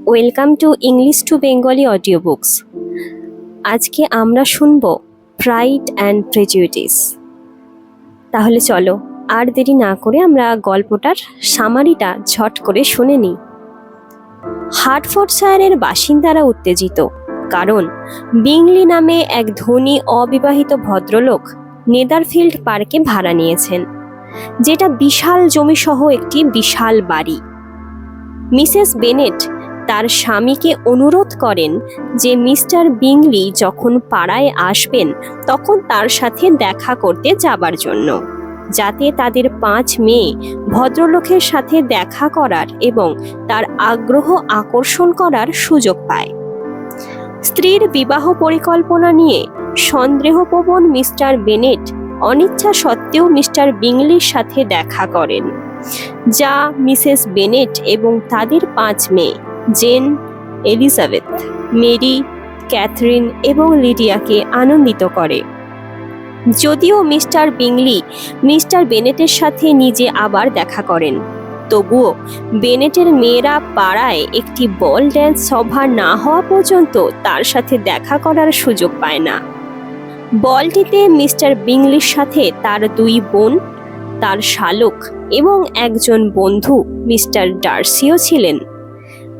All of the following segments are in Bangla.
Welcome to English to Bengali audio books. আজকে আমরা শুনব প্রাইড অ্যান্ড প্রেজুডিস। তাহলে চলো আর দেরি না করে আমরা গল্পটার সামারিটা ঝট করে শুনে নিই। হার্টফোর্ডশায়ারের বাসিন্দারা উত্তেজিত, কারণ বিংলি নামে এক ধনী অবিবাহিত ভদ্রলোক নেদারফিল্ড পার্কে ভাড়া নিয়েছেন, যেটা বিশাল জমিসহ একটি বিশাল বাড়ি। মিসেস বেনেট তার স্বামীকে অনুরোধ করেন যে মিস্টার বিংলি যখন পাড়ায় আসবেন তখন তার সাথে দেখা করতে যাবার জন্য, যাতে তাদের 5 মেয়ে ভদ্রলোকের সাথে দেখা করার এবং তার আগ্রহ আকর্ষণ করার সুযোগ পায়। স্ত্রীর বিবাহ পরিকল্পনা নিয়ে সন্দেহপ্রবণ মিস্টার বেনেট অনিচ্ছা সত্ত্বেও মিস্টার বিংলির সাথে দেখা করেন, যা মিসেস বেনেট এবং তাদের 5 মেয়ে জেন, এলিজাবেথ, মেরি, ক্যাথরিন এবং লিডিয়াকে আনন্দিত করে। যদিও মিস্টার বিংলি মিস্টার বেনেটের সাথে নিজে আবার দেখা করেন, তবুও বেনেটের মেয়েরা পাড়ায় একটি বল ড্যান্স সভা না হওয়া পর্যন্ত তার সাথে দেখা করার সুযোগ পায় না। বলটিতে মিস্টার বিংলির সাথে তার 2 বোন, তার শালক এবং একজন বন্ধু মিস্টার ডার্সিও ছিলেন।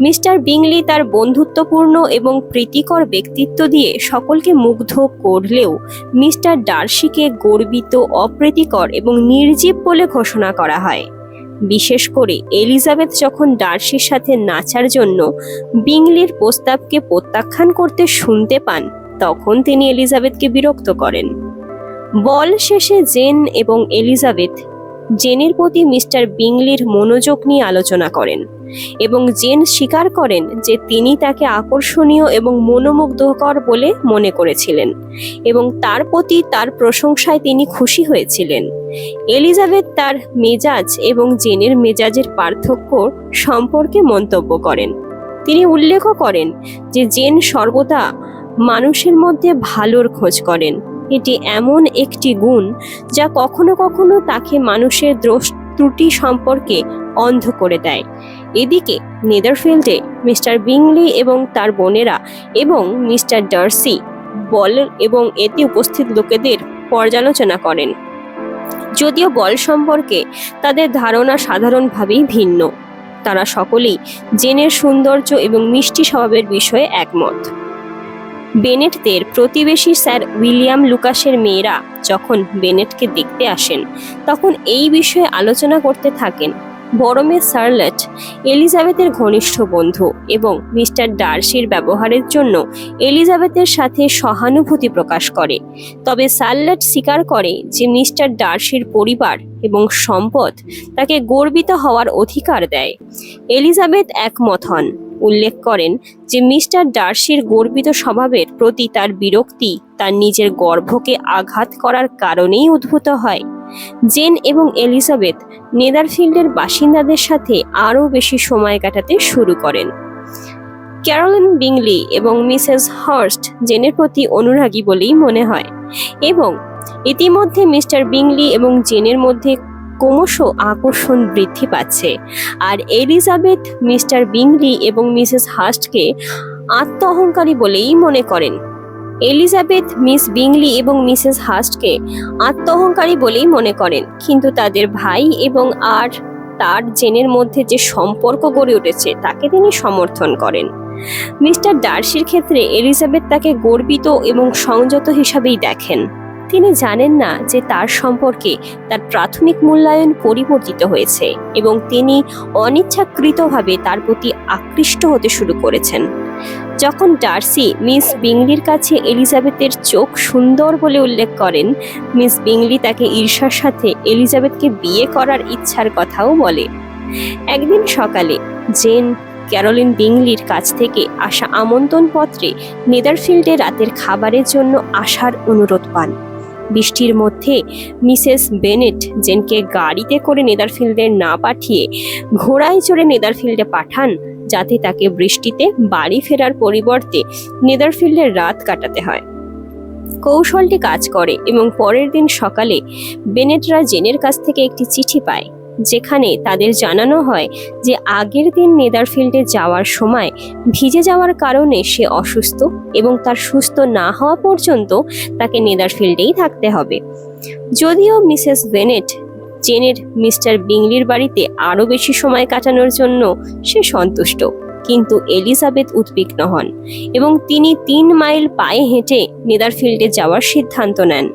মিস্টার বিংলি তার বন্ধুত্বপূর্ণ এবং প্রীতিকর ব্যক্তিত্ব দিয়ে সকলকে মুগ্ধ করলেও মিস্টার ডার্সিকে গর্বিত, অপ্রীতিকর এবং নির্জীব বলে ঘোষণা করা হয়। বিশেষ করে এলিজাবেথ যখন ডার্সির সাথে নাচার জন্য বিংলির প্রস্তাবকে প্রত্যাখ্যান করতে শুনতে পান, তখন তিনি এলিজাবেথকে বিরক্ত করেন। বল শেষে জেন এবং এলিজাবেথ জেনের প্রতি মিস্টার বিংলির মনোযোগ নিয়ে আলোচনা করেন এবং জেন স্বীকার করেন যে তিনি তাকে আকর্ষণীয় এবং মনোমুগ্ধকর বলে মনে করেছিলেন এবং তার প্রতি তার প্রশংসায় তিনি খুশি হয়েছিলেন। এলিজাবেথ তার মেজাজ এবং জেনের মেজাজের পার্থক্য সম্পর্কে মন্তব্য করেন। তিনি উল্লেখ করেন যে জেন সর্বদা মানুষের মধ্যে ভালোর খোঁজ করেন। এটি এমন একটি গুণ যা কখনো কখনো তাকে মানুষের দোষ ত্রুটি সম্পর্কে অন্ধ করে দেয়। এদিকে নেদারফিল্ডে মিস্টার বিংলি এবং তার বোনেরা এবং মিস্টার ডার্সি বল এবং এতে উপস্থিত লোকেদের পর্যালোচনা করেন। যদিও বল সম্পর্কে তাদের ধারণা সাধারণভাবেই ভিন্ন, তারা সকলেই জেনের সৌন্দর্য এবং মিষ্টি স্বভাবের বিষয়ে একমত। বেনেটদের প্রতিবেশী স্যার উইলিয়াম লুকাসের মেয়েরা যখন বেনেটকে দেখতে আসেন তখন এই বিষয়ে আলোচনা করতে থাকেন। বড় মেয়ে শার্লট এলিজাবেথের ঘনিষ্ঠ বন্ধু এবং মিস্টার ডার্সির ব্যবহারের জন্য এলিজাবেথের সাথে সহানুভূতি প্রকাশ করে, তবে শার্লট স্বীকার করে যে মিস্টার ডার্সির পরিবার এবং সম্পদ তাকে গর্বিত হওয়ার অধিকার দেয়। এলিজাবেথ একমত হন, উল্লেখ করেন যে মিস্টার ডার্সির গর্বিত স্বভাবের প্রতি তার বিরক্তি তার নিজের গর্ভকে আঘাত করার কারণেই উদ্ভূত হয়। জেন এবং এলিজাবেথ নেদারফিল্ডের বাসিন্দাদের সাথে আরও বেশি সময় কাটাতে শুরু করেন। ক্যারোলিন বিংলি এবং মিসেস হার্স্ট জেনের প্রতি অনুরাগী বলেই মনে হয় এবং ইতিমধ্যে মিস্টার বিংলি এবং জেনের মধ্যে ক্রমশ আকর্ষণ বৃদ্ধি পাচ্ছে, আর এলিজাবেথ মিস্টার বিংলি এবং মিসেস হার্স্টকে আত্ম অহংকারী বলেই মনে করেন। এলিজাবেথ মিস বিংলি এবং মিসেস হার্স্টকে আত্ম অহংকারী বলেই মনে করেন, কিন্তু তাদের ভাই এবং আর তার জেনের মধ্যে যে সম্পর্ক গড়ে উঠেছে তাকে তিনি সমর্থন করেন। মিস্টার ডার্সির ক্ষেত্রে এলিজাবেথ তাকে গর্বিত এবং সংযত হিসাবেই দেখেন। তিনি জানেন না যে তার সম্পর্কে তার প্রাথমিক মূল্যায়ন পরিবর্তিত হয়েছে এবং তিনি অনিচ্ছাকৃতভাবে তার প্রতি আকৃষ্ট হতে শুরু করেছেন। যখন ডার্সি মিস বিংলির কাছে এলিজাবেথের চোখ সুন্দর বলে উল্লেখ করেন, মিস বিংলি তাকে ঈর্ষার সাথে এলিজাবেথকে বিয়ে করার ইচ্ছার কথাও বলে। একদিন সকালে জেন ক্যারোলিন বিংলির কাছ থেকে আসা আমন্ত্রণপত্রে নেদারফিল্ডে রাতের খাবারের জন্য আসার অনুরোধ পান। বৃষ্টির মধ্যে মিসেস বেনেট জেনকে গাড়িতে করে নেদারফিল্ডে না পাঠিয়ে ঘোড়ায় চড়ে নেদারফিল্ডে পাঠান, যাতে তাকে বৃষ্টিতে বাড়ি ফেরার পরিবর্তে নেদারফিল্ডের রাত কাটাতে হয়। কৌশলটি কাজ করে এবং পরের দিন সকালে বেনেটরা জেনের কাছ থেকে একটি চিঠি পায় যেখানে তাদের জানানো হয় যে আগের দিন নেদারফিল্ডে যাওয়ার সময় ভিজে যাওয়ার কারণে সে অসুস্থ এবং তার সুস্থ না হওয়া পর্যন্ত তাকে নেদারফিল্ডেই থাকতে হবে। যদিও মিসেস বেনেট জেনের মিস্টার বিংলির বাড়িতে আরও বেশি সময় কাটানোর জন্য সে সন্তুষ্ট, কিন্তু এলিজাবেথ উদ্বিগ্ন হন এবং তিনি 3 মাইল পায়ে হেঁটে নেদারফিল্ডে যাওয়ার সিদ্ধান্ত নেন,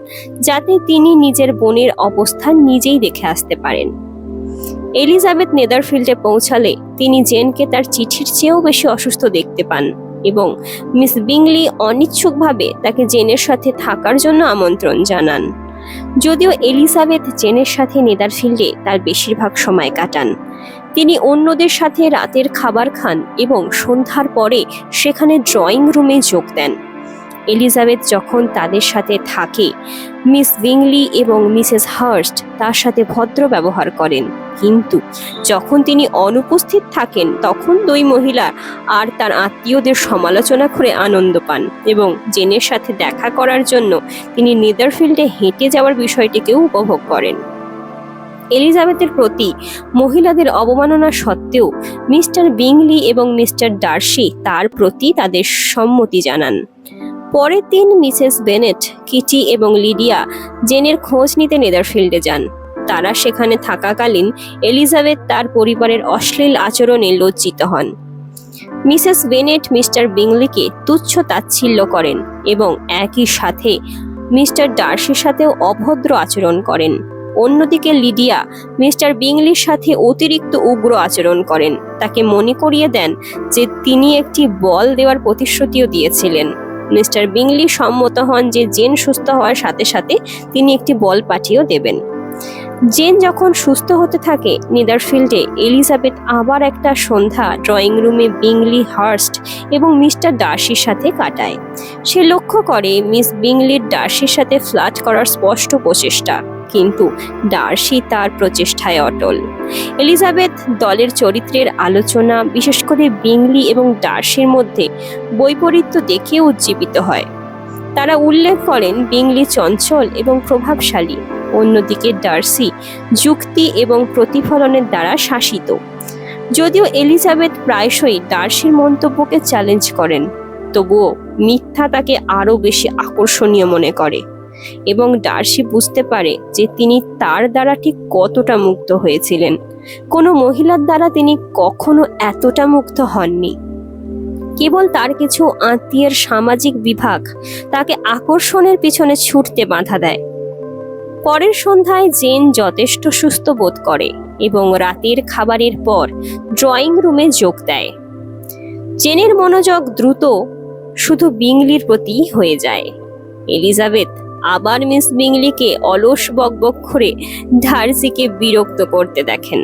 যাতে তিনি নিজের বোনের অবস্থান নিজেই দেখে আসতে পারেন। এলিজাবেথ নেদারফিল্ডে পৌঁছালে তিনি জেনকে তার চিঠির চেয়েও বেশি অসুস্থ দেখতে পান এবং মিস বিংলি অনিচ্ছুকভাবে তাকে জেনের সাথে থাকার জন্য আমন্ত্রণ জানান। যদিও এলিজাবেথ জেনের সাথে নেদারফিল্ডে তার বেশিরভাগ সময় কাটান, তিনি অন্যদের সাথে রাতের খাবার খান এবং সন্ধ্যার পরে সেখানে ড্রয়িং রুমে যোগ দেন। এলিজাবেথ যখন তাদের সাথে থাকে, মিস বিংলি এবং মিসেস হার্স্ট তার সাথে ভদ্র ব্যবহার করেন, কিন্তু যখন তিনি অনুপস্থিত থাকেন তখন দুই মহিলা আর তার আত্মীয়দের সমালোচনা করে আনন্দ পান এবং জেনের সাথে দেখা করার জন্য তিনি নেদারফিল্ডে হেঁটে যাওয়ার বিষয়টিকেও উপভোগ করেন। এলিজাবেথের প্রতি মহিলাদের অবমাননা সত্ত্বেও মিস্টার বিংলি এবং মিস্টার ডার্সি তার প্রতি তাদের সম্মতি জানান। পরের দিন মিসেস বেনেট, কিটি এবং লিডিয়া জেনের খোঁজ নিতে নেদারফিল্ডে যান। তারা সেখানে থাকাকালীন এলিজাবেথ তার পরিবারের অশ্লীল আচরণে লজ্জিত হন। মিসেস বেনেট মিস্টার বিংলিকে তুচ্ছ তাচ্ছিল্য করেন এবং একই সাথে মিস্টার ডার্সির সাথেও অভদ্র আচরণ করেন। অন্যদিকে লিডিয়া মিস্টার বিংলির সাথে অতিরিক্ত উগ্র আচরণ করেন, তাকে মনে করিয়ে দেন যে তিনি একটি বল দেওয়ার প্রতিশ্রুতিও দিয়েছিলেন। মিস্টার বিংলি সম্মত হন যে জেন সুস্থ হওয়ার সাথে সাথে তিনি একটি বল পাঠিয়েও দেবেন। জেন যখন সুস্থ হতে থাকে, নেদারফিল্ডে এলিজাবেথ আবার একটা সন্ধ্যা ড্রয়িং রুমে বিংলি, হার্স্ট এবং মিস্টার ডার্সির সাথে কাটায়। সে লক্ষ্য করে মিস বিংলির ডার্সির সাথে ফ্লার্ট করার স্পষ্ট প্রচেষ্টা, কিন্তু ডার্সি তার প্রচেষ্টায় অটল। এলিজাবেথ দলের চরিত্রের আলোচনা, বিশেষ করে বিংলি এবং ডার্সির মধ্যে বৈপরীত্য দেখে উজ্জীবিত হয়। তারা উল্লেখ করেন বিংলি চঞ্চল এবং প্রভাবশালী, অন্যদিকে ডার্সি যুক্তি এবং প্রতিফলনের দ্বারা শাসিত। যদিও এলিজাবেথ প্রায়শই ডার্সির মন্তব্যকে চ্যালেঞ্জ করেন, তবুও মিথ্যা তাকে আরও বেশি আকর্ষণীয় মনে করে এবং ডার্সি বুঝতে পারে যে তিনি তার দ্বারা ঠিক কতটা মুগ্ধ হয়েছিলেন। কোনো মহিলার দ্বারা তিনি কখনো এতটা মুগ্ধ হননি। কেবল তার কিছু আত্মীয়ের সামাজিক বিভাগ তাকে আকর্ষণের পিছনে ছুটতে বাধা দেয়। পরের সন্ধ্যায় জেন যথেষ্ট সুস্থ বোধ করে এবং রাতের খাবারের পর ড্রয়িং রুমে যোগ দেয়। জেনের মনোযোগ দ্রুত শুধু বিংলির প্রতি হয়ে যায়। এলিজাবেথ আবার মিস বিংলিকে অলস বকবক করে ডার্সিকে বিরক্ত করতে দেখেন।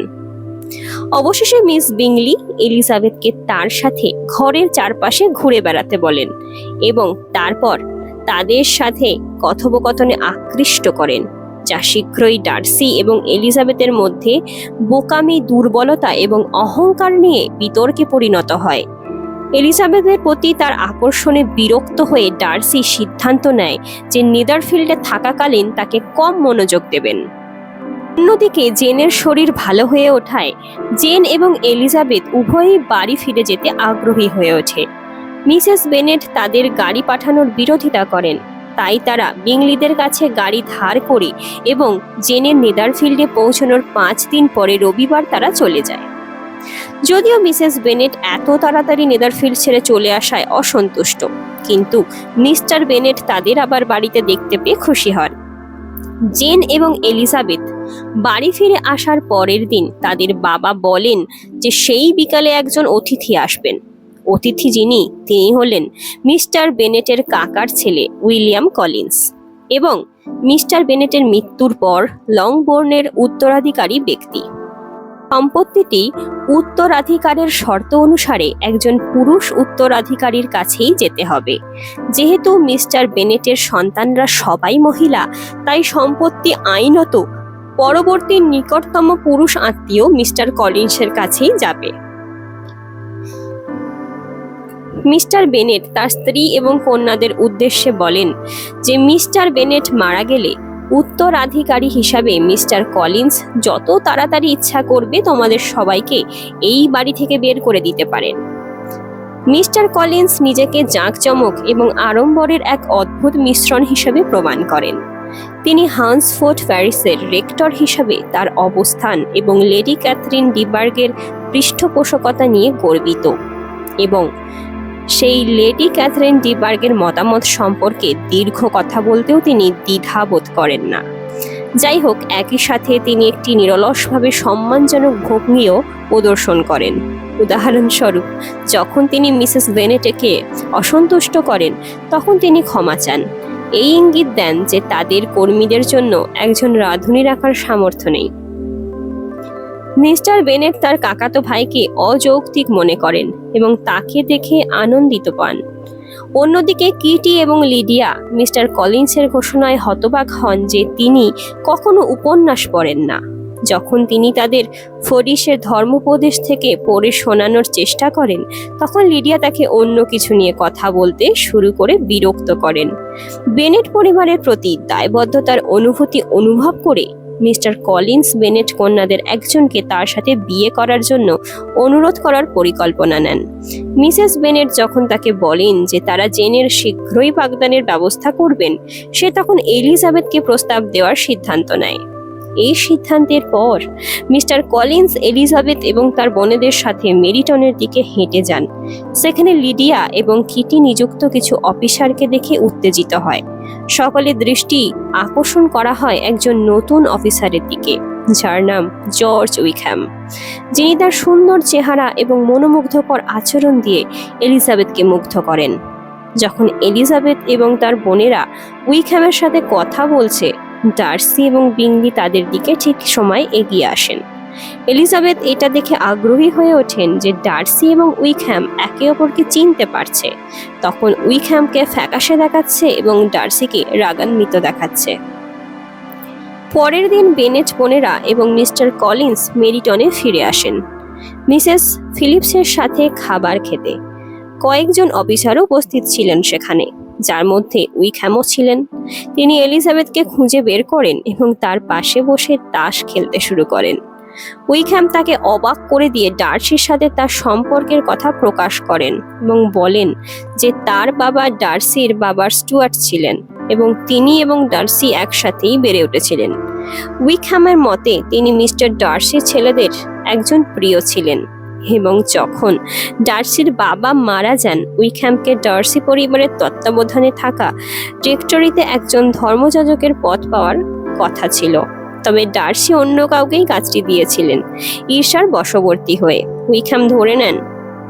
অবশেষে মিস বিংলি এলিজাবেথকে তার সাথে ঘরের চারপাশে ঘুরে বেড়াতে বলেন এবং তারপর তাদের সাথে কথোপকথনে আকৃষ্ট করেন, যা শীঘ্রই ডার্সি এবং এলিজাবেথের মধ্যে বোকামি, দুর্বলতা এবং অহংকার নিয়ে বিতর্কে পরিণত হয়। এলিজাবেথের প্রতি তার আকর্ষণে বিরক্ত হয়ে ডার্সি সিদ্ধান্ত নেয় যে নেদারফিল্ডে থাকাকালীন তাকে কম মনোযোগ দেবেন। অন্যদিকে জেনের শরীর ভালো হয়ে ওঠায় জেন এবং এলিজাবেথ উভয়ই বাড়ি ফিরে যেতে আগ্রহী হয়ে ওঠে। মিসেস বেনেট তাদের গাড়ি পাঠানোর বিরোধিতা করেন, তাই তারা বিংলিদের কাছে গাড়ি ধার করে এবং জেনের নেদারফিল্ডে পৌঁছানোর 5 দিন পরে রবিবার তারা চলে যায়। যদিও মিসেস বেনেট এত তাড়াতাড়ি নেদারফিল্ড ছেড়ে চলে আসায় অসন্তুষ্ট, কিন্তু মিস্টার বেনেট তাদের আবার বাড়িতে দেখতে পেয়ে খুশি হন। জেন এবং এলিজাবেথ বাড়ি ফিরে আসার পরের দিন তাদের বাবা বলেন যে সেই বিকালে একজন অতিথি আসবেন। অতিথি যিনি, তিনি হলেন মিস্টার বেনেটের কাকার ছেলে উইলিয়াম কলিন্স এবং মিস্টার বেনেটের মৃত্যুর পর লংবোর্নের উত্তরাধিকারী ব্যক্তি। সম্পত্তিটি উত্তরাধিকারের শর্ত অনুসারে একজন পুরুষ উত্তরাধিকারীর কাছেই যেতে হবে। যেহেতু মিস্টার বেনেটের সন্তানরা সবাই মহিলা, তাই সম্পত্তি আইনত পরবর্তী নিকটতম পুরুষ আত্মীয় মিস্টার কলিন্সের কাছেই যাবে। মিস্টার বেনেট তার স্ত্রী এবং কন্যাদের উদ্দেশ্যে বলেন যে মিস্টার বেনেট মারা গেলে উত্তরাধিকারী হিসাবে মিস্টার কলিন্স যত তাড়াতাড়ি ইচ্ছা করবে তোমাদের সবাইকে এই বাড়ি থেকে বের করে দিতে পারেন। মিস্টার কলিন্স নিজেকে জাঁকজমক এবং আড়ম্বরের এক অদ্ভুত মিশ্রণ হিসেবে প্রমাণ করেন। তিনি হান্সফোর্ড প্যারিসের রেক্টর হিসাবে তার অবস্থান এবং লেডি ক্যাথরিন ডিবার্গের পৃষ্ঠপোষকতা নিয়ে গর্বিত, এবং সেই লেডি ক্যাথরিন ডিবার্গের মতামত সম্পর্কে দীর্ঘ কথা বলতেও তিনি দ্বিধা বোধ করেন না। যাই হোক, একই সাথে তিনি একটি নিরলসভাবে সম্মানজনক ভঙ্গিও প্রদর্শন করেন। উদাহরণস্বরূপ, যখন তিনি মিসেস বেনেটকে অসন্তুষ্ট করেন তখন তিনি ক্ষমা চান, এই ইঙ্গিত দেন যে তাদের কর্মীদের জন্য একজন রাঁধুনি রাখার সামর্থ্য নেই। মিস্টার বেনেট তার কাকাতো ভাইকে অযৌক্তিক মনে করেন এবং তাকে দেখে আনন্দিত পান। অন্যদিকে কিটি এবং লিডিয়া মিস্টার কলিন্সের ঘোষণায় হতবাক হন যে তিনি কখনো উপন্যাস পড়েন না। যখন তিনি তাদের ফরিসের ধর্মোপদেশ থেকে পড়ে শোনানোর চেষ্টা করেন তখন লিডিয়া তাকে অন্য কিছু নিয়ে কথা বলতে শুরু করে বিরক্ত করেন। বেনেট পরিবারের প্রতি দায়বদ্ধতার অনুভূতি অনুভব করে মিস্টার কলিন্স বেনেট কন্যাদের একজনকে তার সাথে বিয়ে করার জন্য অনুরোধ করার পরিকল্পনা নেন। মিসেস বেনেট যখন তাকে বলেন যে তারা জেনের শীঘ্রই বাগদানের ব্যবস্থা করবেন, সে তখন এলিজাবেথকে প্রস্তাব দেওয়ার সিদ্ধান্ত নেয়। এই সিদ্ধান্তের পর মিস্টার কলিন্স এলিজাবেথ এবং তার বোনেদের সাথে মেরিটনের দিকে হেঁটে যান। সেখানে লিডিয়া এবং কিটি নিযুক্ত কিছু অফিসারকে দেখে উত্তেজিত হয়। সকলের দৃষ্টি আকর্ষণ করা হয় একজন নতুন অফিসারের দিকে, যার নাম জর্জ উইকহ্যাম, যিনি তার সুন্দর চেহারা এবং মনোমুগ্ধকর আচরণ দিয়ে এলিজাবেথকে মুগ্ধ করেন। যখন এলিজাবেথ এবং তার বোনেরা উইকহ্যামের সাথে কথা বলছে, ডার্সি এবং বিংলি তাদের দিকে ঠিক সময় এগিয়ে আসেন। এলিজাবেথ এটা দেখে আগ্রহী হয়ে ওঠেন যে ডার্সি এবং উইকহ্যাম একে অপরকে চিনতে পারছে। তখন উইকহ্যামকে ফ্যাকাশে দেখাচ্ছে এবং ডার্সিকে রাগান্বিত দেখাচ্ছে। পরের দিন বেনেট বোনেরা এবং মিস্টার কলিন্স মেরিটনে ফিরে আসেন মিসেস ফিলিপসের সাথে খাবার খেতে। কয়েকজন অফিসারও উপস্থিত ছিলেন সেখানে, যার মধ্যে উইকহ্যামও ছিলেন। তিনি এলিজাবেথকে খুঁজে বের করেন এবং তার পাশে বসে তাস খেলতে শুরু করেন। উইকহ্যাম তাকে অবাক করে দিয়ে ডার্সির সাথে তার সম্পর্কের কথা প্রকাশ করেন এবং বলেন যে তার বাবা ডার্সির বাবার স্টুয়ার্ট ছিলেন এবং তিনি এবং ডার্সি একসাথেই বেড়ে উঠেছিলেন। উইকহ্যামের মতে তিনি মিস্টার ডার্সির ছেলেদের একজন প্রিয় ছিলেন, এবং যখন ডার্সির বাবা মারা যান উইকহ্যামকে ডার্সি পরিবারের তত্ত্বাবধানে থাকা রেক্টরিতে একজন ধর্মযাজকের পদ পাওয়ার কথা ছিল। তবে ডার্সি অন্য কাউকেই কাজটি দিয়েছিলেন। ঈর্ষার বশবর্তী হয়ে উইকহ্যাম ধরে নেন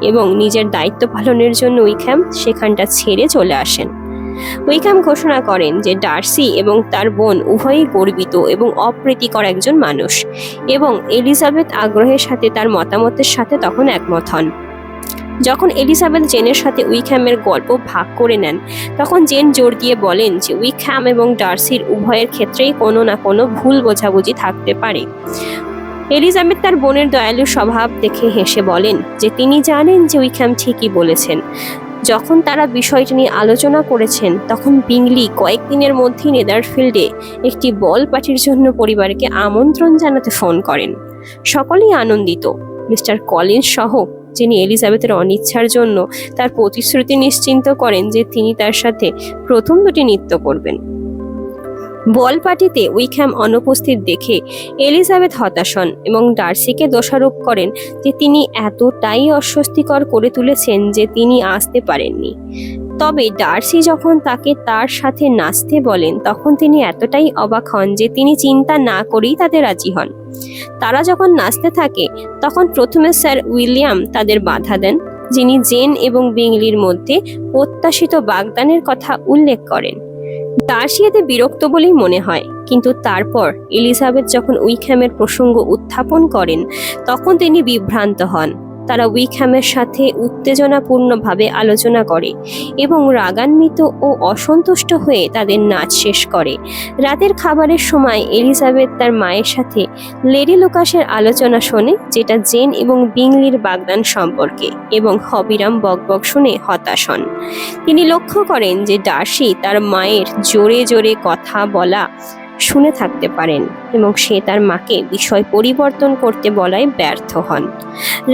এবং নিজের দায়িত্ব পালনের জন্য উইকহ্যাম সেখানটা ছেড়ে চলে আসেন। উইকহ্যাম ঘোষণা করেন যে ডার্সি এবং তার বোন উভয়ই গর্বিত এবং অপ্রীতিকর একজন মানুষ, এবং এলিজাবেথ আগ্রহের সাথে তার মতামতের সাথে তখন একমত হন। যখন এলিজাবেথ জেনের সাথে উইকহ্যামের গল্প ভাগ করে নেন তখন জেন জোর দিয়ে বলেন যে উইকহ্যাম এবং ডার্সির উভয়ের ক্ষেত্রেই কোনো না কোনো ভুল বোঝাবুঝি থাকতে পারে। এলিজাবেথ তার বোনের দয়ালু স্বভাব দেখে হেসে বলেন যে তিনি জানেন যে উইকহ্যাম ঠিকই বলেছেন। যখন তারা বিষয়টি নিয়ে আলোচনা করেছেন তখন বিংলি কয়েকদিনের মধ্যেই নেদারফিল্ডে একটি বল পার্টির জন্য পরিবারকে আমন্ত্রণ জানাতে ফোন করেন। সকলেই আনন্দিত, মিস্টার কলিন্স সহ, যিনি এলিজাবেথের অনিচ্ছার জন্য তার প্রতিশ্রুতি নিশ্চিন্ত করেন যে তিনি তার সাথে প্রথম দুটি নৃত্য করবেন। বল পার্টিতে উইকহ্যাম অনুপস্থিত দেখে এলিজাবেথ হতাশ হন এবং ডার্সিকে দোষারোপ করেন যে তিনি এতটাই অস্বস্তিকর করে তুলেছেন যে তিনি আসতে পারেননি। তবে ডার্সি যখন তাকে তার সাথে নাচতে বলেন তখন তিনি এতটাই অবাক হন যে তিনি চিন্তা না করেই তাতে রাজি হন। তারা যখন নাচতে থাকে তখন প্রথমে স্যার উইলিয়াম তাদের বাধা দেন, যিনি জেন এবং বিংলির মধ্যে প্রত্যাশিত বাগদানের কথা উল্লেখ করেন। ডার্সি এতে বিরক্ত বলেই মনে হয়, কিন্তু তারপর এলিজাবেথ যখন উইকহ্যামের প্রসঙ্গ উত্থাপন করেন তখন তিনি বিভ্রান্ত হন। তারা উইকহ্যামের সাথে উত্তেজনাপূর্ণভাবে আলোচনা করে এবং রাগান্বিত ও অসন্তুষ্ট হয়ে তাদের নাচ শেষ করে। রাতের খাবারের সময় এলিজাবেথ তার মায়ের সাথে লেডি লুকাসের আলোচনা শোনে, যেটা জেন এবং বিংলির বাগদান সম্পর্কে, এবং অবিরাম বকবক শুনে হতাশ হন। তিনি লক্ষ্য করেন যে ডার্সি তার মায়ের জোরে জোরে কথা বলা শুনে থাকতে পারেন এবং সে তার মাকে বিষয় পরিবর্তন করতে বলায় ব্যর্থ হন।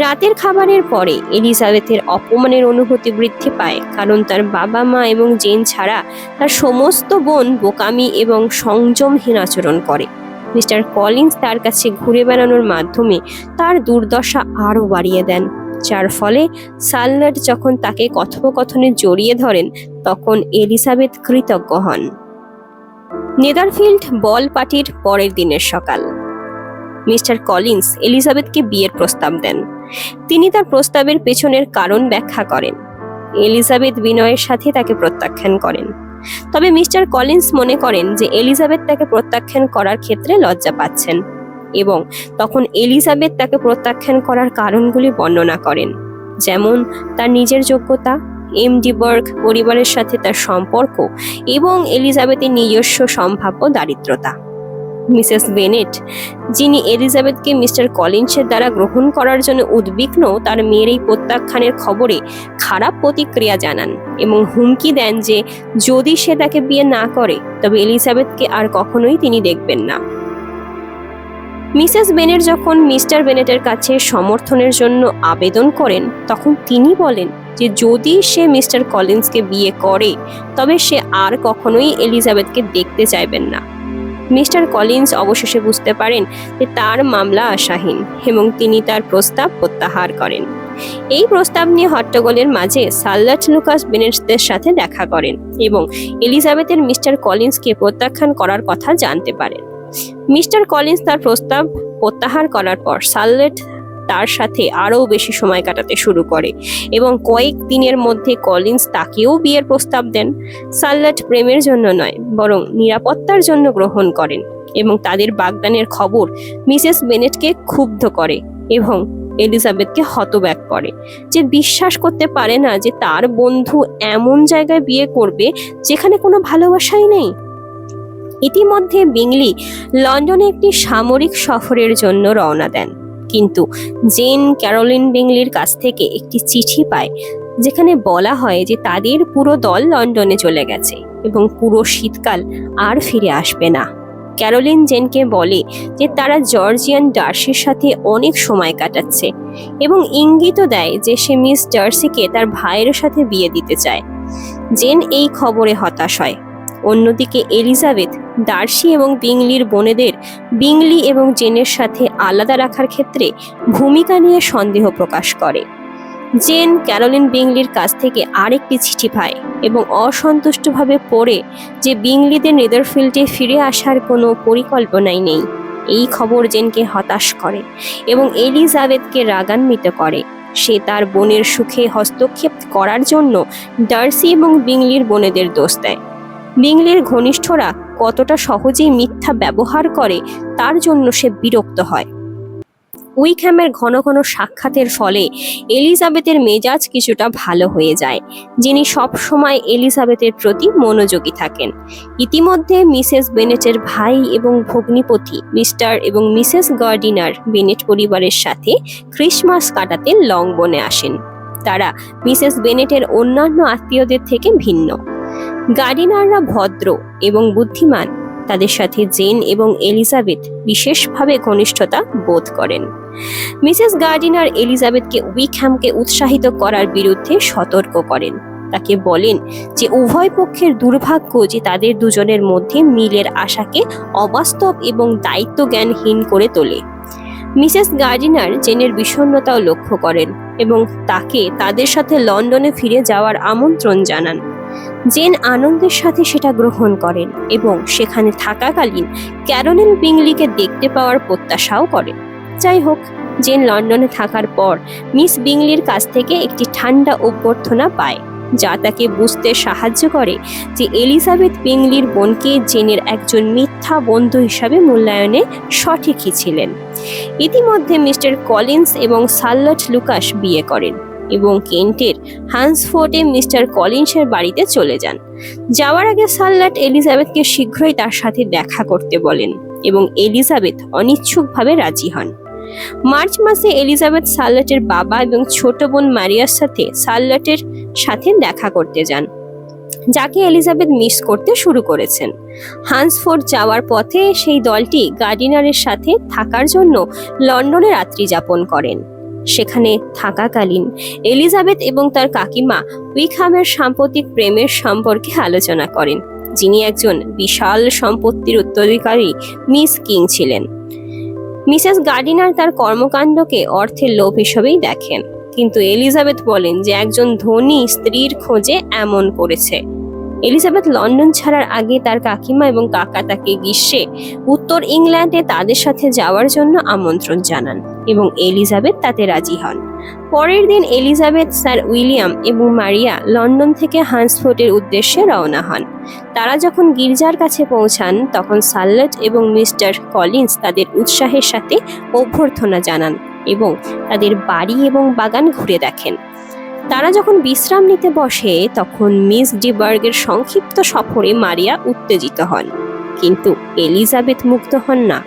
রাতের খাবারের পরে এলিজাবেথের অপমানের অনুভূতি বৃদ্ধি পায়, কারণ তার বাবা মা এবং জেন ছাড়া তার সমস্ত বোন বোকামি এবং সংযমহীন আচরণ করে। মিস্টার কলিন্স তার কাছে ঘুরে বেড়ানোর মাধ্যমে তার দুর্দশা আরও বাড়িয়ে দেন, যার ফলে সার্লট যখন তাকে কথোপকথনে জড়িয়ে ধরেন তখন এলিজাবেথ কৃতজ্ঞ হন। নেদারফিল্ড বল পার্টির পরের দিনের সকাল। মিস্টার কলিন্স এলিজাবেথকে বিয়ের প্রস্তাব দেন। তিনি তার প্রস্তাবের পেছনের কারণ ব্যাখ্যা করেন। এলিজাবেথ বিনয়ের সাথে তাকে প্রত্যাখ্যান করেন। তবে মিস্টার কলিন্স মনে করেন যে এলিজাবেথ তাকে প্রত্যাখ্যান করার ক্ষেত্রে লজ্জা পাচ্ছেন এবং তখন এলিজাবেথ তাকে প্রত্যাখ্যান করার কারণগুলি বর্ণনা করেন, যেমন তার নিজের যোগ্যতা, এমডি বার্গ পরিবারের সাথে তার সম্পর্ক এবং এলিজাবেথের নিজস্ব সম্ভাব্য দারিদ্রতা। মিসেস বেনেট, যিনি এলিজাবেথকে মিস্টার কলিন্সের দ্বারা গ্রহণ করার জন্য উদ্বিগ্ন, তার মেয়ের এই প্রত্যাখ্যানের খবরে খারাপ প্রতিক্রিয়া জানান এবং হুমকি দেন যে যদি সে তাকে বিয়ে না করে তবে এলিজাবেথকে আর কখনোই তিনি দেখবেন না। মিসেস বেনেট যখন মিস্টার বেনেটের কাছে সমর্থনের জন্য আবেদন করেন তখন তিনি বলেন যে যদি সে মিস্টার কলিন্সকে বিয়ে করে তবে সে আর কখনোই এলিজাবেথকে দেখতে চাইবেন না। মিস্টার কলিন্স অবশেষে বুঝতে পারেন যে তার মামলা আশাহীন এবং তিনি তার প্রস্তাব প্রত্যাহার করেন। এই প্রস্তাব নিয়ে হট্টগোলের মাঝে সার্লট লুকাস বেনেটদের সাথে দেখা করেন এবং এলিজাবেথের মিস্টার কলিন্সকে প্রত্যাখ্যান করার কথা জানতে পারেন। মিস্টার কলিন্স তার প্রস্তাব প্রত্যাহার করার পর সার্লট তার সাথে আরও বেশি সময় কাটাতে শুরু করে এবং কয়েক দিনের মধ্যে কলিন্স তাকেও বিয়ের প্রস্তাব দেন। সার্লট প্রেমের জন্য নয় বরং নিরাপত্তার জন্য গ্রহণ করেন এবং তাদের বাগদানের খবর মিসেস বেনেটকে ক্ষুব্ধ করে এবং এলিজাবেথকে হতবাক করে, যে বিশ্বাস করতে পারে না যে তার বন্ধু এমন জায়গায় বিয়ে করবে যেখানে কোনো ভালোবাসাই নেই। ইতিমধ্যে বিংলি লন্ডনে একটি সামরিক সফরের জন্য রওনা দেন, কিন্তু জেন ক্যারোলিন বিংলির কাছ থেকে একটি চিঠি পায় যেখানে বলা হয় যে তাদের পুরো দল লন্ডনে চলে গেছে এবং পুরো শীতকাল আর ফিরে আসবে না। ক্যারোলিন জেনকে বলে যে তারা জর্জিয়ান ডার্সির সাথে অনেক সময় কাটাচ্ছে এবং ইঙ্গিতও দেয় যে সে মিস ডার্সিকে তার ভাইয়ের সাথে বিয়ে দিতে চায়। জেন এই খবরে হতাশ হয়। অন্যদিকে এলিজাবেথ ডার্সি এবং বিংলির বোনেদের বিংলি এবং জেনের সাথে আলাদা রাখার ক্ষেত্রে ভূমিকা নিয়ে সন্দেহ প্রকাশ করে। জেন ক্যারোলিন বিংলির কাছ থেকে আরেকটি চিঠি পায় এবং অসন্তুষ্টভাবে পড়ে যে বিংলিদের নেদারফিল্ডে ফিরে আসার কোনো পরিকল্পনাই নেই। এই খবর জেনকে হতাশ করে এবং এলিজাবেথকে রাগান্বিত করে। সে তার বোনের সুখে হস্তক্ষেপ করার জন্য ডার্সি এবং বিংলির বোনেদের দোষ দেয়। বিংলির ঘনিষ্ঠরা কতটা সহজেই মিথ্যা ব্যবহার করে তার জন্য সে বিরক্ত হয়। উইকহ্যামের ঘন ঘন সাক্ষাতের ফলে এলিজাবেথের মেজাজ কিছুটা ভালো হয়ে যায়, যিনি সব সময় এলিজাবেথের প্রতি মনোযোগী থাকেন। ইতিমধ্যে মিসেস বেনেটের ভাই এবং ভগ্নিপতি মিস্টার এবং মিসেস গার্ডিনার বেনেট পরিবারের সাথে ক্রিসমাস কাটাতে লংবনে আসেন। তারা মিসেস বেনেটের অন্যান্য আত্মীয়দের থেকে ভিন্ন। গার্ডিনাররা ভদ্র এবং বুদ্ধিমান। তাদের সাথে জেন এবং এলিজাবেথ বিশেষভাবে ঘনিষ্ঠতা বোধ করেন। মিসেস গার্ডিনার এলিজাবেথকে উইকহ্যামকে উৎসাহিত করার বিরুদ্ধে সতর্ক করেন। তাকে বলেন যে উভয় পক্ষের দুর্ভাগ্য যে তাদের দুজনের মধ্যে মিলের আশাকে অবাস্তব এবং দায়িত্বজ্ঞানহীন করে তোলে। মিসেস গার্ডিনার জেনের বিষণ্ণতাও লক্ষ্য করেন এবং তাকে তাদের সাথে লন্ডনে ফিরে যাওয়ার আমন্ত্রণ জানান। জেন আনন্দের সাথে সেটা গ্রহণ করেন এবং সেখানে থাকাকালীন ক্যারোলিন বিংলিকে দেখতে পাওয়ার প্রত্যাশাও করেন। যাই হোক, জেন লন্ডনে থাকার পর মিস বিংলির কাছ থেকে একটি ঠান্ডা অভ্যর্থনা পায়, যা তাকে বুঝতে সাহায্য করে যে এলিজাবেথ বিংলির বোনকে জেনের একজন মিথ্যা বন্ধু হিসাবে মূল্যায়নে সঠিকই ছিলেন। ইতিমধ্যে মিস্টার কলিন্স এবং সার্লট লুকাস বিয়ে করেন এবং কেন্টের হান্সফোর্ডে মিস্টার কলিন্সের বাড়িতে চলে যান। যাওয়ার আগে সার্লট এলিজাবেথকে শীঘ্রই তার সাথে দেখা করতে বলেন এবং এলিজাবেথ অনিচ্ছুকভাবে রাজি হন। মার্চ মাসে এলিজাবেথ সার্লটের বাবা এবং ছোট বোন মারিয়ার সাথে সার্লটের সাথে দেখা করতে যান। যাকে এলিজাবেথ মিস করতে শুরু করেছেন। হান্সফোর্ড যাওয়ার পথে সেই দলটি গার্ডিনারের সাথে থাকার জন্য লন্ডনে রাত্রি যাপন করেন। সেখানে থাকাকালীন এলিজাবেথ এবং তার কাকিমা উইকহামের সাম্প্রতিক প্রেমের সম্পর্কে আলোচনা করেন, যিনি একজন বিশাল সম্পত্তির উত্তরাধিকারী মিস কিং ছিলেন। মিসেস গার্ডিনার তার কর্মকাণ্ডকে অর্থের লোভ হিসেবেই দেখেন, কিন্তু এলিজাবেথ বলেন যে একজন ধনী স্ত্রীর খোঁজে এমন করেছে। এলিজাবেথ লন্ডন ছাড়ার আগে তার কাকিমা এবং কাকা তাকে গ্রীষ্মে উত্তর ইংল্যান্ডে তাদের সাথে যাওয়ার জন্য আমন্ত্রণ জানান এবং এলিজাবেথ তাতে রাজি হন। পরের দিন এলিজাবেথ, স্যার উইলিয়াম এবং মারিয়া লন্ডন থেকে হান্সফোর্ডের উদ্দেশ্যে রওনা হন। তারা যখন গির্জার কাছে পৌঁছান তখন শার্লট এবং মিস্টার কলিন্স তাদের উৎসাহের সাথে অভ্যর্থনা জানান এবং তাদের বাড়ি এবং বাগান ঘুরে দেখেন। তারা যখন বিশ্রাম নিতে বসে তখন মিস ডিবার্গের সংক্ষিপ্ত সফরে মারিয়া উত্তেজিত হন, কিন্তু এলিজাবেথ মুগ্ধ হন না।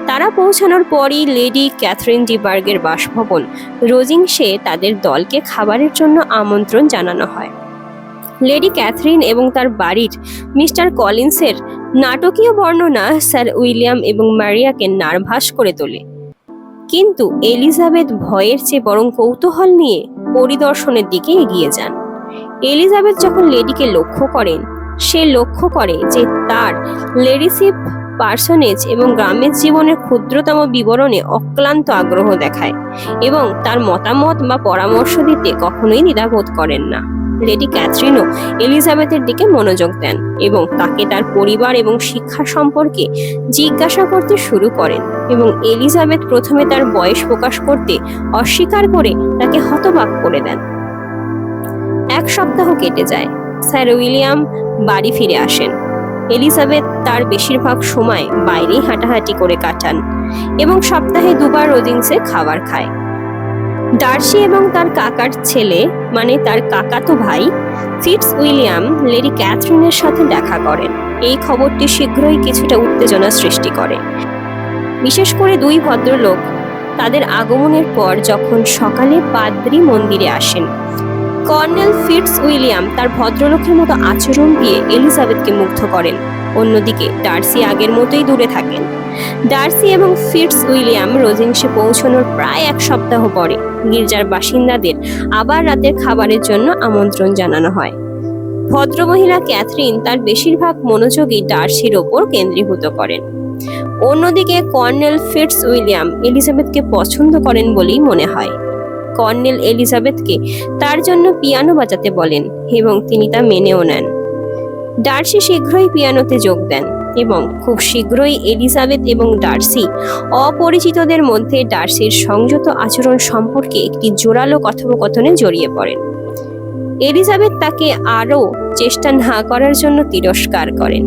তারা পৌঁছানোর পরই লেডি ক্যাথরিন ডিবার্গের বাসভবন রোজিংসে তাদের দলকে খাবারের জন্য আমন্ত্রণ জানানো হয়। লেডি ক্যাথরিন এবং তার বাড়ির মিস্টার কলিন্সের নাটকীয় বর্ণনা স্যার উইলিয়াম এবং মারিয়াকে নার্ভাস করে তোলে, কিন্তু এলিজাবেথ ভয়ের চেয়ে বরং কৌতূহল নিয়ে পরিদর্শনের দিকে এগিয়ে যান। এলিজাবেথ যখন লেডিকে লক্ষ্য করেন, সে লক্ষ্য করে যে তার লেডিশিপ পার্সোনেজ এবং গ্রামের জীবনের ক্ষুদ্রতম বিবরণে অক্লান্ত আগ্রহ দেখায় এবং তার মতামত বা পরামর্শ দিতে কখনোই দ্বিধাবোধ করেন না। লেডি ক্যাথরিনও এলিজাবেথের দিকে মনোযোগ দেন এবং তাকে তার পরিবার এবং শিক্ষা সম্পর্কে জিজ্ঞাসা করতে শুরু করেন, এবং এলিজাবেথ প্রথমে তার বয়স প্রকাশ করতে অস্বীকার করে তাকে হতবাক করে দেন। এক সপ্তাহ কেটে যায়। স্যার উইলিয়াম বাড়ি ফিরে আসেন। এলিজাবেথ তার বেশিরভাগ সময় বাইরেই হাঁটাহাঁটি করে কাটান এবং সপ্তাহে দুবার রোজিংসে খাবার খায়। ডার্সি এবং তার কাকার ছেলে, মানে তার কাকাতো ভাই ফিটস উইলিয়াম, লেডি ক্যাথরিনের সাথে দেখা করেন। এই খবরটি শীঘ্রই কিছুটা উত্তেজনা সৃষ্টি করে, বিশেষ করে দুই ভদ্রলোক তাদের আগমনের পর যখন সকালে পাদ্রী মন্দিরে আসেন। কর্নেল ফিটস উইলিয়াম তার ভদ্রলোকের মতো আচরণ দিয়ে এলিজাবেথকে মুগ্ধ করেন। অন্যদিকে ডার্সি আগের মতোই দূরে থাকেন। ডার্সি এবং ফিটস উইলিয়াম রোজিংসে পৌঁছানোর প্রায় এক সপ্তাহ পরে গির্জার বাসিন্দাদের আবার রাতের খাবারের জন্য আমন্ত্রণ জানানো হয়। ভদ্রমহিলা ক্যাথরিন তার বেশিরভাগ মনোযোগই ডার্সির ওপর কেন্দ্রীভূত করেন। অন্যদিকে কর্নেল ফিটস উইলিয়াম এলিজাবেথকে পছন্দ করেন বলেই মনে হয়। কর্নেল এলিজাবেথকে তার জন্য পিয়ানো বাজাতে বলেন এবং তিনি তা মেনেও নেন। ডার্সি শীঘ্রই পিয়ানোতে যোগ দেন এবং খুব শীঘ্রই এলিজাবেথ এবং ডার্সি অপরিচিতদের মধ্যে ডার্সির সংযত আচরণ সম্পর্কে একটি জোরালো কথোপকথনে জড়িয়ে পড়েন। এলিজাবেথ তাকে আরও চেষ্টা না করার জন্য তিরস্কার করেন।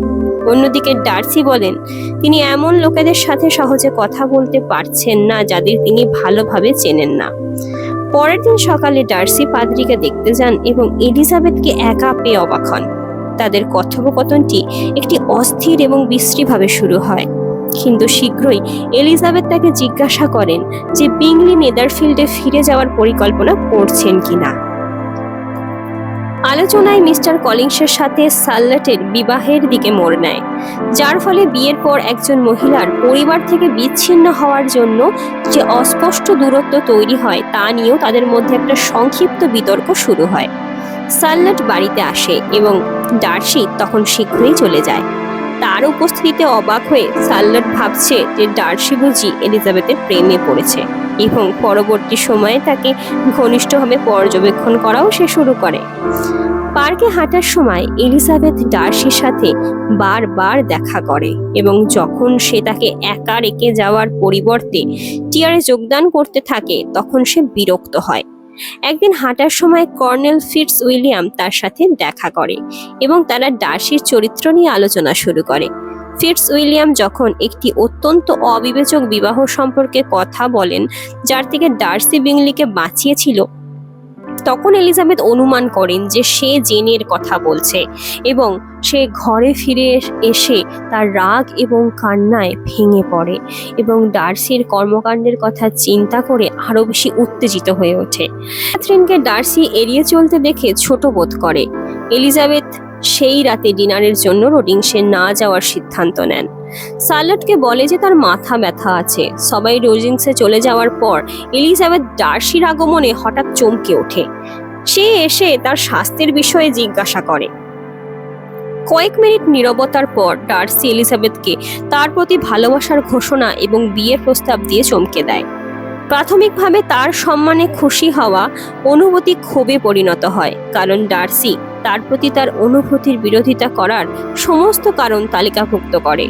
অন্যদিকে ডার্সি বলেন তিনি এমন লোকেদের সাথে সহজে কথা বলতে পারছেন না যাদের তিনি ভালোভাবে চেনেন না। পরের দিন সকালে ডার্সি পাদ্রীকে দেখতে যান এবং এলিজাবেথকে একা পেয়ে অবাক হন। তাদের কথোপকথনটি একটি অস্থির এবং বিশ্রীভাবে শুরু হয়, কিন্তু শীঘ্রই এলিজাবেথ তাকে জিজ্ঞাসা করেন যে বিংলি নেদারফিল্ডে ফিরে যাওয়ার পরিকল্পনা করছেন কিনা। আলোচনায় মিস্টার কলিন্সের সাথে শার্লটের বিবাহের দিকে মোড় নেয়, যার ফলে বিয়ের পর একজন মহিলার পরিবার থেকে বিচ্ছিন্ন হওয়ার জন্য যে অস্পষ্ট দূরত্ব তৈরি হয় তা নিয়েও তাদের মধ্যে একটা সংক্ষিপ্ত বিতর্ক শুরু হয়। শার্লট বাড়িতে আসে এবং ডার্সি তখন শীঘ্রই চলে যায়। তার উপস্থিতিতে অবাক হয়ে শার্লট ভাবছে যে ডার্সি বুঝি এলিজাবেথের প্রেমে পড়েছে এবং পরবর্তী সময়ে তাকে ঘনিষ্ঠভাবে পর্যবেক্ষণ করাও সে শুরু করে। পার্কে হাঁটার সময় এলিজাবেথ ডার্সির সাথে বারবার দেখা করে এবং যখন সে তাকে একা রেখে যাওয়ার পরিবর্তে টিয়ারে যোগদান করতে থাকে তখন সে বিরক্ত হয়। একদিন হাঁটার সময় কর্নেল ফিটস উইলিয়াম তার সাথে দেখা করে এবং তারা ডার্সির চরিত্র নিয়ে আলোচনা শুরু করে। ফিটস উইলিয়াম যখন একটি অত্যন্ত অবিবেচক বিবাহ সম্পর্কে কথা বলেন যার থেকে ডার্সি বিংলিকে বাঁচিয়েছিল, তখন এলিজাবেথ অনুমান করেন যে সে জেনের কথা বলছে এবং সে ঘরে ফিরে এসে তার রাগ এবং কান্নায় ভেঙে পড়ে এবং ডার্সির কর্মকাণ্ডের কথা চিন্তা করে আরো বেশি উত্তেজিত হয়ে ওঠে। ক্যাথরিনকে ডার্সি এড়িয়ে চলতে দেখে ছোট বোধ করে। এলিজাবেথ সেই রাতে ডিনারের জন্য রোডিংসে না যাওয়ার সিদ্ধান্ত নেন। শার্লটকে বলে যে তার মাথা ব্যথা আছে। সবাই রোডিংসে চলে যাওয়ার পর এলিজাবেথ ডার্সির আগমনে হঠাৎ চমকে ওঠে। সে এসে তার স্বাস্থ্যের বিষয়ে জিজ্ঞাসা করে। কয়েক মিনিট নীরবতার পর ডার্সি এলিজাবেথকে তার প্রতি ভালোবাসার ঘোষণা এবং বিয়ের প্রস্তাব দিয়ে চমকে দেয়। প্রাথমিকভাবে তার সম্মানে খুশি হওয়া অনুভূতি ক্ষোভে পরিণত হয়, কারণ ডার্সি তার প্রতি তার অনুভূতির বিরোধিতা করার সমস্ত কারণ তালিকাভুক্ত করে,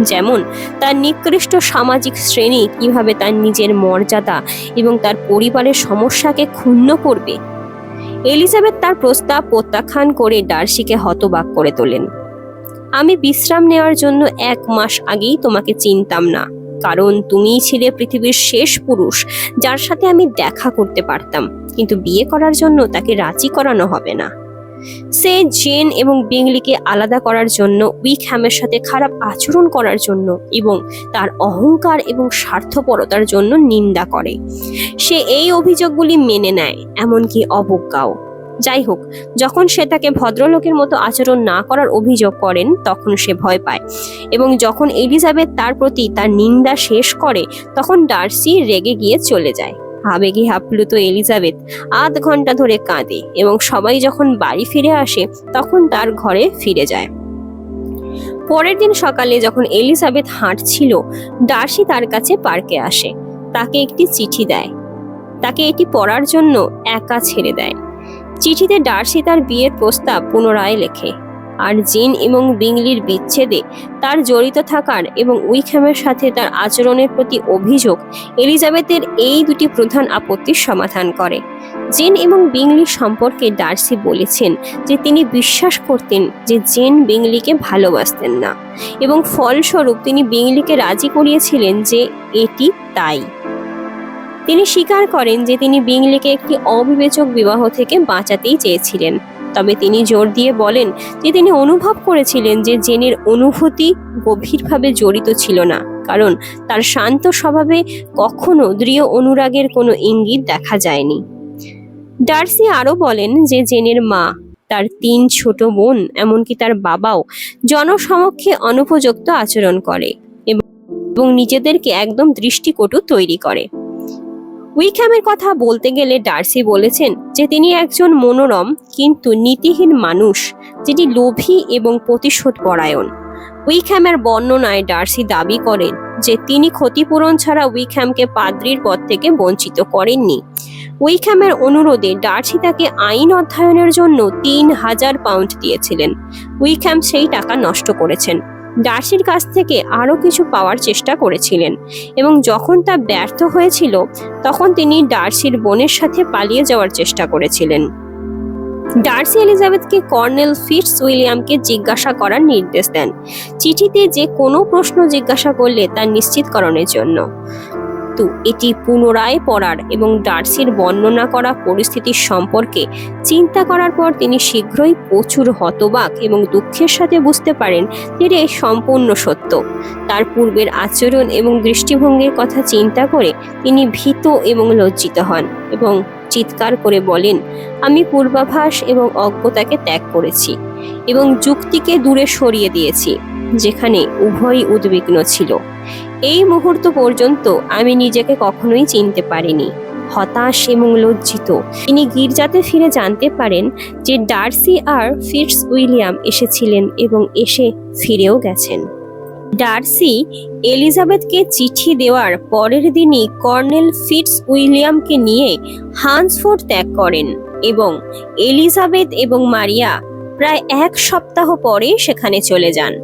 যেমন তার নিকৃষ্ট সামাজিক শ্রেণী কিভাবে তার নিজের মর্যাদা এবং তার পরিবারের সমস্যাকে ক্ষুণ্ণ করবে। এলিজাবেথ তার প্রস্তাব প্রত্যাখ্যান করে ডার্সিকে হতবাক করে তোলেন। আমি বিশ্রাম নেওয়ার জন্য 1 মাস আগেই তোমাকে চিনতাম না, কারণ তুমিই ছিলে পৃথিবীর শেষ পুরুষ যার সাথে আমি দেখা করতে পারতাম, কিন্তু বিয়ে করার জন্য তাকে রাজি করানো হবে না। সে জেন এবং বিংলিকে আলাদা করার জন্য, উইকহ্যামের সাথে খারাপ আচরণ করার জন্য এবং তার অহংকার এবং স্বার্থপরতার জন্য নিন্দা করে। সে এই অভিযোগগুলি মেনে নেয়, এমনকি অবজ্ঞাও। যাই হোক, যখন সে তাকে ভদ্রলোকের মতো আচরণ না করার অভিযোগ করেন তখন সে ভয় পায়, এবং যখন এলিজাবেথ তার প্রতি তার নিন্দা শেষ করে তখন ডার্সি রেগে গিয়ে চলে যায়। আবেগে আপ্লুত এলিজাবেথ আধ ঘন্টা ধরে কাঁদে এবং সবাই যখন বাড়ি ফিরে আসে তখন তার ঘরে ফিরে যায়। পরের দিন সকালে যখন এলিজাবেথ হাঁটছিল, ডার্সি তার কাছে পার্কে আসে। তাকে একটি চিঠি দেয়, তাকে এটি পড়ার জন্য একা ছেড়ে দেয়। চিঠিতে ডার্সি তার বিয়ের প্রস্তাব পুনরায় লেখে, আর জেন এবং বিংলির বিচ্ছেদে তার জড়িত থাকার এবং উইকহ্যামের সাথে তার আচরণের প্রতি অভিযোগ এলিজাবেথের এই দুটি প্রধান আপত্তির সমাধান করে। জেন এবং বিংলির সম্পর্কে ডার্সি বলেছেন যে তিনি বিশ্বাস করতেন যে জেন বিংলিকে ভালোবাসতেন না, এবং ফলস্বরূপ তিনি বিংলিকে রাজি করিয়েছিলেন যে এটি তাই। তিনি স্বীকার করেন যে তিনি বিংলিকে একটি অবিবেচক বিবাহ থেকে বাঁচাতেই চেয়েছিলেন, তবে তিনি জোর দিয়ে বলেন যে তিনি অনুভব করেছিলেন যে জেনের অনুভূতি গভীরভাবে জড়িত ছিল না, কারণ তার শান্ত স্বভাবে কখনো দৃঢ় অনুরাগের কোনো ইঙ্গিত দেখা যায়নি। ডার্সি আরও বলেন যে জেনের মা, তার 3 ছোট বোন, এমনকি তার বাবাও জনসমক্ষে অনুপযুক্ত আচরণ করে এবং নিজেদেরকে একদম দৃষ্টিকটু তৈরি করে। উইকহ্যামের কথা বলতে গেলে ডার্সি বলেছেন যে তিনি একজন মনোরম কিন্তু নীতিহীন মানুষ, যেটি লোভী এবং প্রতিশোধ পরায়ণ। উইকহ্যামের বর্ণনায় ডার্সি দাবি করেন যে তিনি ক্ষতিপূরণ ছাড়া উইকহ্যামকে পাদ্রির পদ থেকে বঞ্চিত করেননি। উইকহ্যামের অনুরোধে ডার্সি তাকে আইন অধ্যয়নের জন্য 3000 পাউন্ড দিয়েছিলেন। উইকহ্যাম সেই টাকা নষ্ট করেছেন, ডার্সির কাছ থেকে আরও কিছু পাওয়ার চেষ্টা করেছিলেন, এবং যখন তা ব্যর্থ হয়েছিল তখন তিনি ডার্সির বোনের সাথে পালিয়ে যাওয়ার চেষ্টা করেছিলেন। ডার্সি এলিজাবেথকে কর্নেল ফিটস উইলিয়ামকে জিজ্ঞাসা করার নির্দেশ দেন, চিঠিতে যে কোনো প্রশ্ন জিজ্ঞাসা করলে তা নিশ্চিতকরণের জন্য। এটি পুনরায় পড়ার এবং ডার্সির বর্ণনা করা পরিস্থিতির সম্পর্কে চিন্তা করার পর তিনি শীঘ্রই প্রচুর হতবাক এবং দুঃখের সাথে বুঝতে পারেন যে এটি সম্পূর্ণ সত্য। তার পূর্বের আচরণ এবং দৃষ্টিভঙ্গির কথা চিন্তা করে তিনি ভীত এবং লজ্জিত হন এবং চিৎকার করে বলেন, আমি পূর্বাভাস এবং অজ্ঞতাকে ত্যাগ করেছি এবং যুক্তিকে দূরে সরিয়ে দিয়েছি, যেখানে উভয়ই উদ্বিগ্ন ছিল। এই মুহূর্ত পর্যন্ত আমি নিজেকে কখনোই চিনতে পারিনি। হতাশ এবং লজ্জিত তিনি গির্জাতে ফিরে জানতে পারেন যে ডার্সি আর ফিটস উইলিয়াম এসেছিলেন এবং এসে ফিরেও গেছেন। ডার্সি এলিজাবেথকে চিঠি দেওয়ার পরের দিনই কর্নেল ফিটস উইলিয়ামকে নিয়ে হান্সফোর্ড ত্যাগ করেন এবং এলিজাবেথ এবং মারিয়া প্রায় 1 সপ্তাহ পরে সেখানে চলে যান।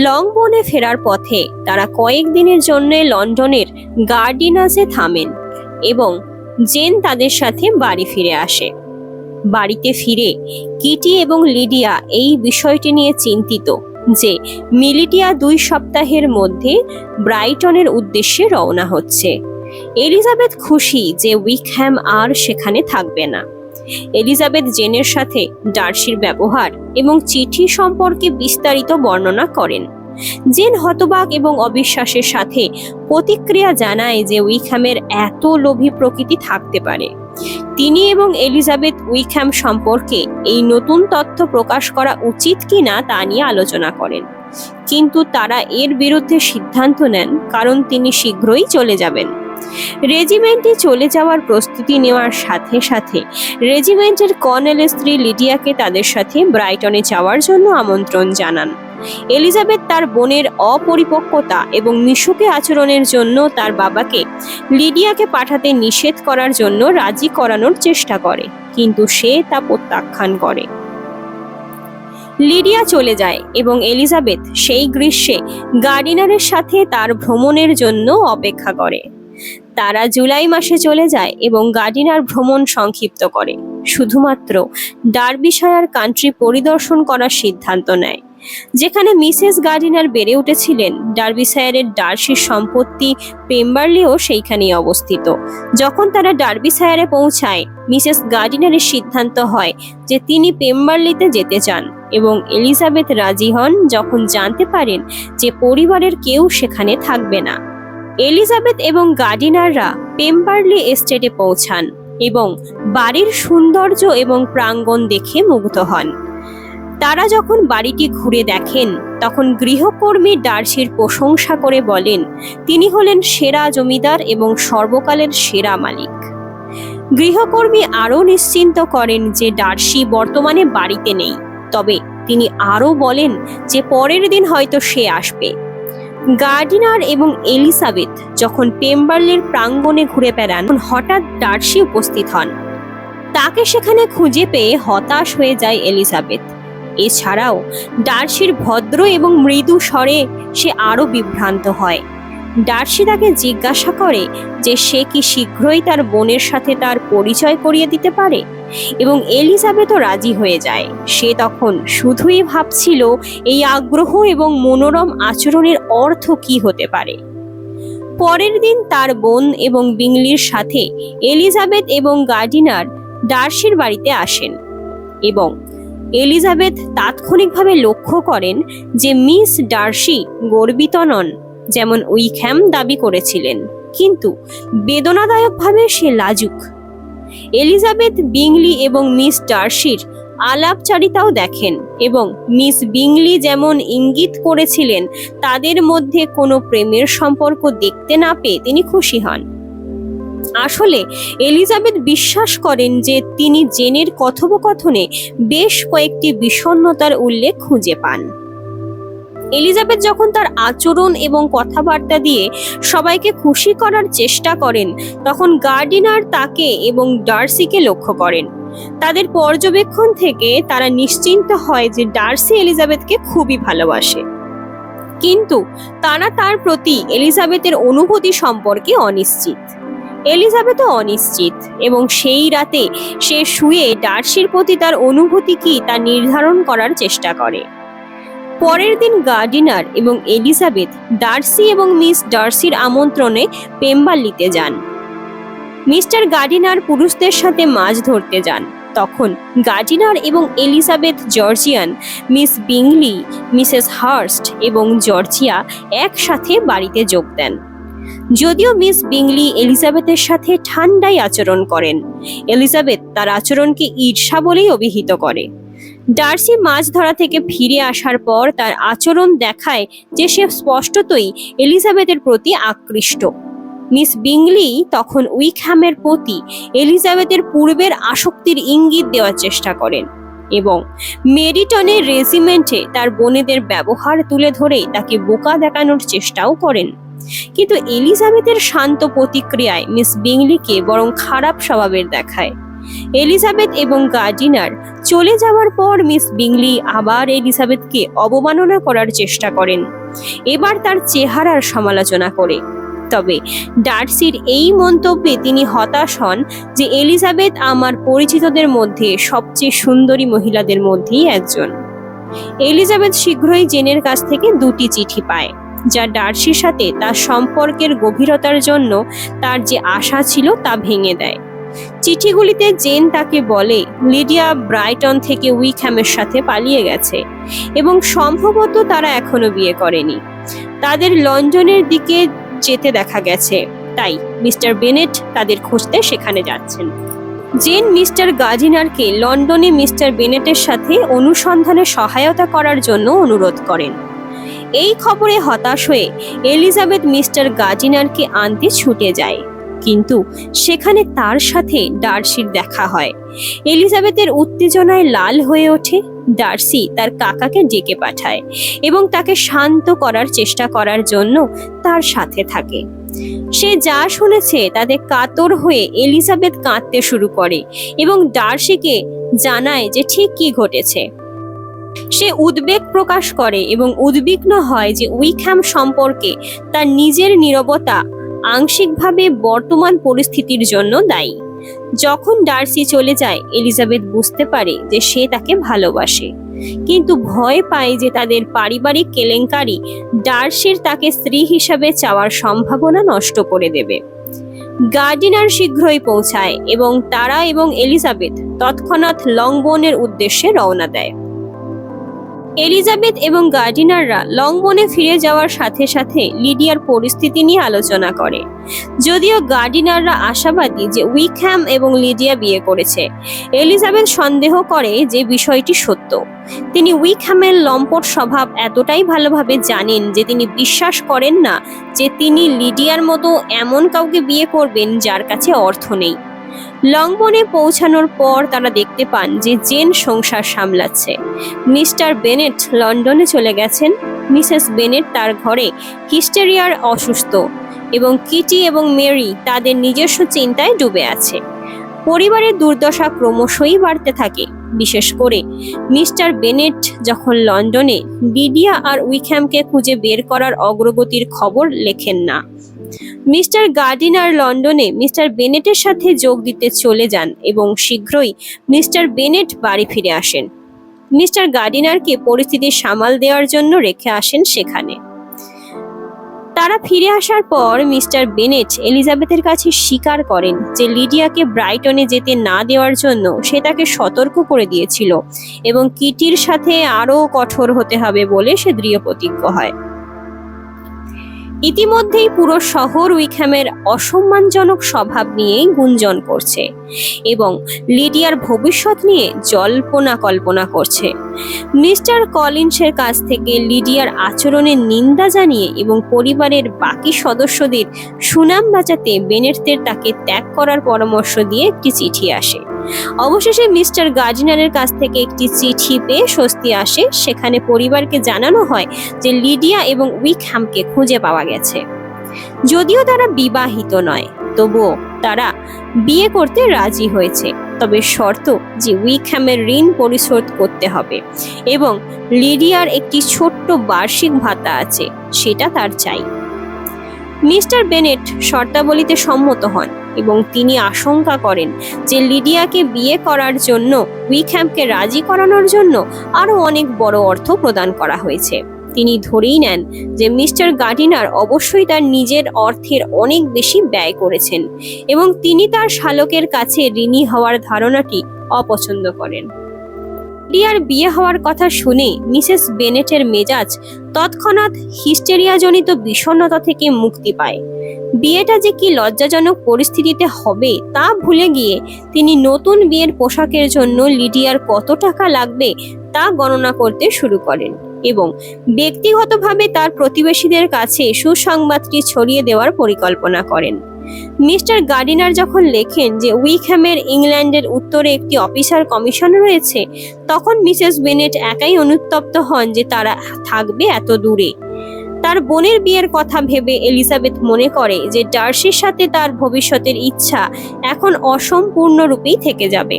লংবোর্নে ফেরার পথে তারা কয়েকদিনের জন্য লন্ডনের গার্ডিনাসে থামেন এবং জেন তাদের সাথে বাড়ি ফিরে আসে। বাড়িতে ফিরে কিটি এবং লিডিয়া এই বিষয়টি নিয়ে চিন্তিত যে মিলিটিয়া 2 সপ্তাহের মধ্যে ব্রাইটনের উদ্দেশ্যে রওনা হচ্ছে। এলিজাবেথ খুশি যে উইকহ্যাম আর সেখানে থাকবে না। এলিজাবেথ জেনের সাথে ডার্সির ব্যবহার এবং চিঠি সম্পর্কে বিস্তারিত বর্ণনা করেন। জেন হতবাক এবং অবিশ্বাসের সাথে প্রতিক্রিয়া জানায় যে উইকহ্যামের এত লোভী প্রকৃতি থাকতে পারে। তিনি এবং এলিজাবেথ উইকহ্যাম সম্পর্কে এই নতুন তথ্য প্রকাশ করা উচিত কিনা তা নিয়ে আলোচনা করেন, কিন্তু তারা এর বিরুদ্ধে সিদ্ধান্ত নেন কারণ তিনি শীঘ্রই চলে যাবেন। রেজিমেন্টে চলে যাওয়ার প্রস্তুতি নেওয়ার সাথে সাথে রেজিমেন্টের কর্নেলের স্ত্রী লিডিয়াকে তাদের সাথে ব্রাইটনে যাওয়ার জন্য আমন্ত্রণ জানান। এলিজাবেথ তার বোনের অপরিপক্কতা এবং মিশুকে আচরণের জন্য তার বাবাকে লিডিয়াকে পাঠাতে নিষেধ করার জন্য রাজি করানোর চেষ্টা করে, কিন্তু সে তা প্রত্যাখ্যান করে। লিডিয়া চলে যায় এবং এলিজাবেথ সেই গ্রীষ্মে গার্ডিনারের সাথে তার ভ্রমণের জন্য অপেক্ষা করে। তারা জুলাই মাসে চলে যায় এবং গার্ডিনার ভ্রমণ সংক্ষিপ্ত করে, শুধুমাত্র ডার্বিশায়ার কান্ট্রি পরিদর্শন করার সিদ্ধান্ত নেয়, যেখানে মিসেস গার্ডিনার বেড়ে উঠেছিলেন। ডার্বিশায়ারের ডার্সির সম্পত্তি পেম্বারলিও সেইখানেই অবস্থিত। যখন তারা ডার্বিশায়ারে পৌঁছায়, মিসেস গার্ডিনারের সিদ্ধান্ত হয় যে তিনি পেম্বারলিতে যেতে চান এবং এলিজাবেথ রাজি হন যখন জানতে পারেন যে পরিবারের কেউ সেখানে থাকবে না। এলিজাবেথ এবং গার্ডিনাররা পেম্বারলি এস্টেটে পৌঁছান এবং বাড়ির সৌন্দর্য এবং প্রাঙ্গণ দেখে মুগ্ধ হন। তারা যখন বাড়িটি ঘুরে দেখেন, তখন গৃহকর্মী ডার্সির প্রশংসা করে বলেন তিনি হলেন সেরা জমিদার এবং সর্বকালের সেরা মালিক। গৃহকর্মী আরও নিশ্চিন্ত করেন যে ডার্সি বর্তমানে বাড়িতে নেই, তবে তিনি আরও বলেন যে পরের দিন হয়তো সে আসবে। গার্ডিনার এবং এলিজাবেথ যখন পেম্বারলির প্রাঙ্গণে ঘুরে বেড়ান, হঠাৎ ডার্সি উপস্থিত হন। তাকে সেখানে খুঁজে পেয়ে হতাশ হয়ে যায় এলিজাবেথ। এছাড়াও ডার্সির ভদ্র এবং মৃদু স্বরে সে আরও বিভ্রান্ত হয়। ডার্সি তাকে জিজ্ঞাসা করে যে সে কি শীঘ্রই তার বোনের সাথে তার পরিচয় করিয়ে দিতে পারে, এবং এলিজাবেথও রাজি হয়ে যায়। সে তখন শুধুই ভাবছিল এই আগ্রহ এবং মনোরম আচরণের অর্থ কি হতে পারে। পরের দিন তার বোন এবং বিংলির সাথে এলিজাবেথ এবং গার্ডিনার ডার্সির বাড়িতে আসেন এবং এলিজাবেথ তাৎক্ষণিকভাবে লক্ষ্য করেন যে মিস ডার্সি গর্বিত নন, যেমন উইকহ্যাম দাবি করেছিলেন, কিন্তু বেদনাদায়কভাবে সে লাজুক। এলিজাবেথ বিংলি এবং মিস ডার্সির আলাপচারিতাও দেখেন এবং মিস বিংলি যেমন ইঙ্গিত করেছিলেন তাদের মধ্যে কোনো প্রেমের সম্পর্ক দেখতে না পেয়ে তিনি খুশি হন। আসলে এলিজাবেথ বিশ্বাস করেন যে তিনি জেনের কথোপকথনে বেশ কয়েকটি বিষণ্ণতার উল্লেখ খুঁজে পান। এলিজাবেথ যখন তার আচরণ এবং কথাবার্তা দিয়ে সবাইকে খুশি করার চেষ্টা করেন, তখন গার্ডিনার তাকে এবং ডার্সিকে লক্ষ্য করেন। তাদের পর্যবেক্ষণ থেকে তারা নিশ্চিন্ত হয় যে ডার্সি এলিজাবেথকে খুবই ভালোবাসে, কিন্তু তারা তার প্রতি এলিজাবেথের অনুভূতি সম্পর্কে অনিশ্চিত। এলিজাবেথও অনিশ্চিত এবং সেই রাতে সে শুয়ে ডার্সির প্রতি তার অনুভূতি কি তা নির্ধারণ করার চেষ্টা করে। পরের দিন গার্ডিনার এবং এলিজাবেথ ডার্সি এবং মিস ডার্সির আমন্ত্রণে পেম্বারলিতে যান। মিস্টার গার্ডিনার পুরুষদের সাথে মাছ ধরতে যান। তখন গার্ডিনার এবং Elizabeth Georgiana, Miss Bingley, Mrs Hurst এবং জর্জিয়া একসাথে বাড়িতে যোগ দেন। যদিও মিস বিংলি এলিজাবেথের সাথে ঠান্ডাই আচরণ করেন, এলিজাবেথ তার আচরণকে ঈর্ষা বলেই অভিহিত করে। ডার্সি মাছ ধরা থেকে ফিরে আসার পর তার আচরণ দেখায় যে সে স্পষ্টতই এলিজাবেথের প্রতি আকৃষ্ট। মিস বিংলি তখন উইকহ্যামের প্রতি এলিজাবেথের পূর্বের আসক্তির ইঙ্গিত দেওয়ার চেষ্টা করেন এবং মেরিটনের রেজিমেন্টে তার বোনেদের ব্যবহার তুলে ধরে তাকে বোকা দেখানোর চেষ্টাও করেন। কিন্তু এলিজাবেথের শান্ত প্রতিক্রিয়ায় মিস বিংলিকে বরং খারাপ স্বভাবের দেখায়। এলিজাবেথ এবং গার্ডিনার চলে যাওয়ার পর মিস বিংলি আবার এলিজাবেথকে অবমাননা করার চেষ্টা করেন, এবার তার চেহারার সমালোচনা করে। তবে ডার্সির এই মন্তব্যে তিনি হতাশ হন যে এলিজাবেথ আমার পরিচিতদের মধ্যে সবচেয়ে সুন্দরী মহিলাদের মধ্যেই একজন। এলিজাবেথ শীঘ্রই জেনের কাছ থেকে 2টি চিঠি পায়, যা ডার্সির সাথে তার সম্পর্কের গভীরতার জন্য তার যে আশা ছিল তা ভেঙে দেয়। চিঠিগুলিতে জেন তাকে বলে লিডিয়া ব্রাইটন থেকে উইকহ্যামের সাথে পালিয়ে গেছে এবং সম্ভবত তারা এখনো বিয়ে করেনি। তাদের লন্ডনের দিকে যেতে দেখা গেছে, তাই মিস্টার বেনেট তাদের খুঁজতে সেখানে যাচ্ছেন। জেন মিস্টার গার্ডিনারকে লন্ডনে মিস্টার বেনেটের সাথে অনুসন্ধানে সহায়তা করার জন্য অনুরোধ করেন। এই খবরে হতাশ হয়ে এলিজাবেথ মিস্টার গার্ডিনারকে আনতে ছুটে যায়, কিন্তু সেখানে তার সাথে ডার্সির দেখা হয়। এলিজাবেথের উত্তেজনায় লাল হয়ে ওঠে। ডার্সি তার কাকাকে ডেকে পাঠায় এবং তাকে শান্ত করার চেষ্টা করার জন্য তার সাথে থাকে। সে যা শুনেছে তাতে কাতর হয়ে এলিজাবেথ কাঁদতে শুরু করে এবং ডার্সিকে জানায় যে ঠিক কি ঘটেছে। সে উদ্বেগ প্রকাশ করে এবং উদ্বিগ্ন হয় যে উইকহ্যাম সম্পর্কে তার নিজের নীরবতা আংশিকভাবে বর্তমান পরিস্থিতির জন্য দায়ী। যখন ডার্সি চলে যায়, এলিজাবেথ বুঝতে পারে যে সে তাকে ভালোবাসে, কিন্তু ভয় পায় যে তাদের পারিবারিক কেলেঙ্কারি ডার্সির তাকে স্ত্রী হিসাবে চাওয়ার সম্ভাবনা নষ্ট করে দেবে। গার্ডিনার শীঘ্রই পৌঁছায় এবং তারা এবং এলিজাবেথ তৎক্ষণাৎ লংবোনের উদ্দেশ্যে রওনা দেয়। এলিজাবেথ এবং গার্ডিনাররা লংবোনে ফিরে যাওয়ার সাথে সাথে লিডিয়ার পরিস্থিতি নিয়ে আলোচনা করে। যদিও গার্ডিনাররা আশাবাদী যে উইকহ্যাম এবং লিডিয়া বিয়ে করেছে, এলিজাবেথ সন্দেহ করে যে বিষয়টি সত্য। তিনি উইকহ্যামের লম্পট স্বভাব এতটাই ভালোভাবে জানেন যে তিনি বিশ্বাস করেন না যে তিনি লিডিয়ার মতো এমন কাউকে বিয়ে করবেন যার কাছে অর্থ নেই। লংবোনে পৌঁছানোর পর তারা দেখতে পান যে জেন সংসার সামলাচ্ছে। মিস্টার বেনেট লন্ডনে চলে গেছেন। মিসেস বেনেট তার ঘরে হিস্টেরিয়ার অসুস্থ এবং কিটি এবং মেরি তাদের নিজস্ব চিন্তায় ডুবে আছে। পরিবারের দুর্দশা ক্রমশই বাড়তে থাকে, বিশেষ করে মিস্টার বেনেট যখন লন্ডনে লিডিয়া আর উইকহ্যামকে খুঁজে বের করার অগ্রগতির খবর লেখেন না। মিস্টার গার্ডিনার লন্ডনে মিস্টার বেনেটের সাথে যোগ দিতে চলে যান এবং শীঘ্রই মিস্টার বেনেট বাড়ি ফিরে আসেন। মিস্টার গার্ডিনারকে পরিস্থিতি সামাল দেওয়ার জন্য রেখে আসেন সেখানে। তারা ফিরে আসার পর মিস্টার বেনেট এলিজাবেথের কাছে স্বীকার করেন যে লিডিয়াকে ব্রাইটনে যেতে না দেওয়ার জন্য সে তাকে সতর্ক করে দিয়েছিল এবং কিটির সাথে আরও কঠোর হতে হবে বলে সে দৃঢ় প্রতিজ্ঞ হয়। ইতিমধ্যেই পুরো শহর উইকহ্যামের অসম্মানজনক স্বভাব নিয়ে গুঞ্জন করছে এবং লিডিয়ার ভবিষ্যৎ নিয়ে জল্পনা কল্পনা করছে। মিস্টার কলিন্সের কাছ থেকে লিডিয়ার আচরণের নিন্দা জানিয়ে এবং পরিবারের বাকি সদস্যদের সুনাম বাঁচাতে বেনেটদের তাকে ত্যাগ করার পরামর্শ দিয়ে একটি চিঠি আসে। অবশেষে মিস্টার গার্ডিনারের কাছ থেকে একটি চিঠি পেয়ে স্বস্তি আসে। সেখানে পরিবারকে জানানো হয় যে লিডিয়া এবং উইকহ্যামকে খুঁজে পাওয়া গেছে। যদিও তারা বিবাহিত নয়, তবুও তারা বিয়ে করতে রাজি হয়েছে, তবে শর্ত যে উইকহ্যামের ঋণ পরিশোধ করতে হবে এবং লিডিয়ার একটি ছোট্ট বার্ষিক ভাতা আছে, সেটা তার চাই। মিস্টার বেনেট শর্তাবলীতে সম্মত হন এবং তিনি আশঙ্কা করেন যে লিডিয়াকে বিয়ে করার জন্য উইকহ্যামকে রাজি করানোর জন্য আরও অনেক বড় অর্থ প্রদান করা হয়েছে। তিনি ধরেই নেন যে মিস্টার গার্ডিনার অবশ্যই তার নিজের অর্থের অনেক বেশি ব্যয় করেছেন এবং তিনি তার শালকের কাছে ঋণী হওয়ার ধারণাটি অপছন্দ করেন। লিডিয়ার বিয়ে হওয়ার কথা শুনে মিসেস বেনেটের মেজাজ তৎক্ষণাৎ হিস্টেরিয়াজনিত বিষণ্ণতা থেকে মুক্তি পায়। বিয়েটা যে কি লজ্জাজনক পরিস্থিতিতে হবে তা ভুলে গিয়ে তিনি নতুন বিয়ের পোশাকের জন্য লিডিয়ার কত টাকা লাগবে তা গণনা করতে শুরু করেন এবং ব্যক্তিগতভাবে তার প্রতিবেশীদের কাছে সুসংবাদটি ছড়িয়ে দেওয়ার পরিকল্পনা করেন। মিস্টার গার্ডিনার যখন লেখেন যে উইকহ্যামের ইংল্যান্ডের উত্তরে একটি অফিসার কমিশন রয়েছে, তখন মিসেস বেনেট একাই অনুতপ্ত হন যে তারা থাকবে এত দূরে। তার বোনের বিয়ের কথা ভেবে এলিজাবেথ মনে করে যে ডার্সির সাথে তার ভবিষ্যতের ইচ্ছা এখন অসম্পূর্ণ রূপেই থেকে যাবে।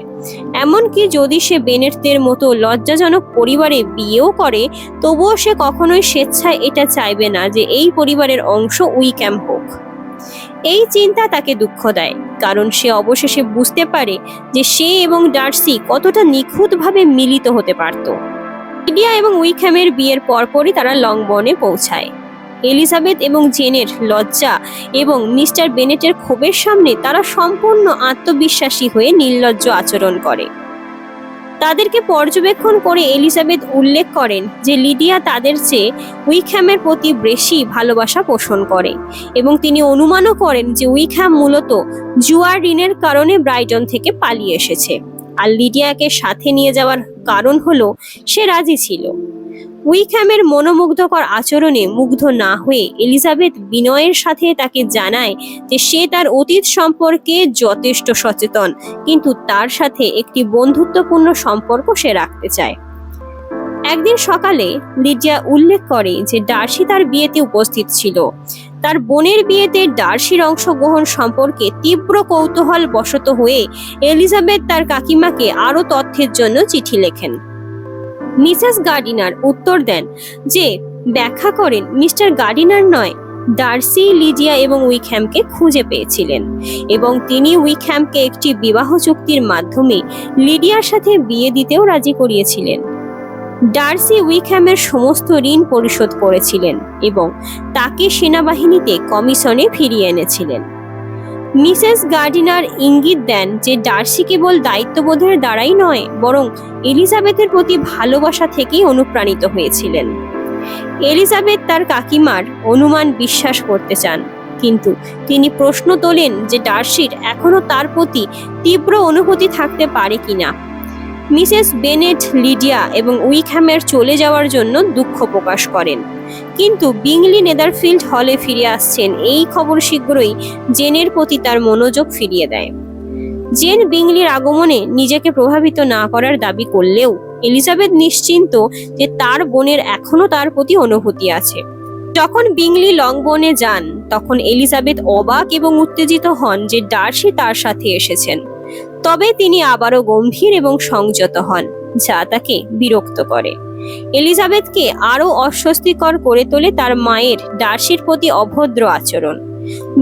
এমনকি যদি সে বেনেটদের মতো লজ্জাজনক পরিবারে বিয়েও করে, তবুও সে কখনোই স্বেচ্ছায় এটা চাইবে না যে এই পরিবারের অংশ উইকহ্যাম হোক। এই চিন্তা তাকে দুঃখ দেয়, কারণ সে অবশেষে বুঝতে পারে যে সে এবং ডার্সি কতটা নিখুঁতভাবে মিলিত হতে পারত। লিডিয়া এবং উইকহ্যামের বিয়ের পরপরই তারা লংবোর্নে পৌঁছায়। এলিজাবেথ এবং জেনের লজ্জা এবং মিস্টার বেনেটের ক্ষোভের সামনে তারা সম্পূর্ণ আত্মবিশ্বাসী হয়ে নির্লজ্জ আচরণ করে। তাদেরকে পর্যবেক্ষণ করে এলিজাবেথ উল্লেখ করেন যে লিডিয়া তাদের চেয়ে উইকহ্যামের প্রতি বেশি ভালোবাসা পোষণ করে এবং তিনি অনুমানও করেন যে উইকহ্যাম মূলত জুয়ার ঋণের কারণে ব্রাইটন থেকে পালিয়ে এসেছে, আর লিডিয়াকে সাথে নিয়ে যাওয়ার কারণ হলো সে রাজি ছিল। উইকহ্যামের মনোমুগ্ধকর আচরণে মুগ্ধ না হয়ে এলিজাবেথ বিনয়ের সাথে তাকে জানায় যে সে তার অতীত সম্পর্কে যথেষ্ট সচেতন, কিন্তু তার সাথে একটি বন্ধুত্বপূর্ণ সম্পর্ক সে রাখতে চায়। একদিন সকালে লিডিয়া উল্লেখ করে যে ডার্সি তার বিয়েতে উপস্থিত ছিল। তার বোনের বিয়েতে ডার্সির অংশগ্রহণ সম্পর্কে তীব্র কৌতূহল বশত হয়ে এলিজাবেথ তার কাকিমাকে আরো তথ্যের জন্য চিঠি লেখেন। মিসেস গার্ডিনার উত্তর দেন যে ব্যাখ্যা করেন মিস্টার গার্ডিনার নয়, ডার্সি লিডিয়া এবং উইকহ্যামকে খুঁজে পেয়েছিলেন এবং তিনি উইকহ্যামকে একটি বিবাহ চুক্তির মাধ্যমে লিডিয়ার সাথে বিয়ে দিতেও রাজি করিয়েছিলেন। ডার্সি উইকহ্যামের সমস্ত ঋণ পরিশোধ করেছিলেন এবং তাকে সেনাবাহিনীতে কমিশনে ফিরিয়ে এনেছিলেন। মিসেস গার্ডিনার ইঙ্গিত দেন যে ডার্সি কেবল দায়িত্ববোধের দ্বারাই নয়, বরং এলিজাবেথের প্রতি ভালোবাসা থেকেই অনুপ্রাণিত হয়েছিলেন। এলিজাবেথ তার কাকিমার অনুমান বিশ্বাস করতে চান, কিন্তু তিনি প্রশ্ন তোলেন যে ডার্সির এখনো তার প্রতি তীব্র অনুভূতি থাকতে পারে কিনা। মিসেস বেনেট লিডিয়া এবং উইকহ্যামের চলে যাওয়ার জন্য দুঃখ প্রকাশ করেন, কিন্তু বিংলি নেদারফিল্ড হলে ফিরে আসছেন এই খবর শীঘ্রই জেনের প্রতি তার মনোযোগ ফিরিয়ে দেয়। জেন বিংলির আগমনে নিজেকে প্রভাবিত না করার দাবি করলেও এলিজাবেথ নিশ্চিন্ত যে তার বোনের এখনো তার প্রতি অনুভূতি আছে। যখন বিংলি লংবোনে যান তখন এলিজাবেথ অবাক এবং উত্তেজিত হন যে ডার্সি তার সাথে এসেছেন, তবে তিনি আবারও গম্ভীর এবং সংযত হন, যা তাকে বিরক্ত করে। এলিজাবেথকে আরো অস্বস্তিকর করে তোলে তার মায়ের ডার্সির প্রতি অভদ্র আচরণ,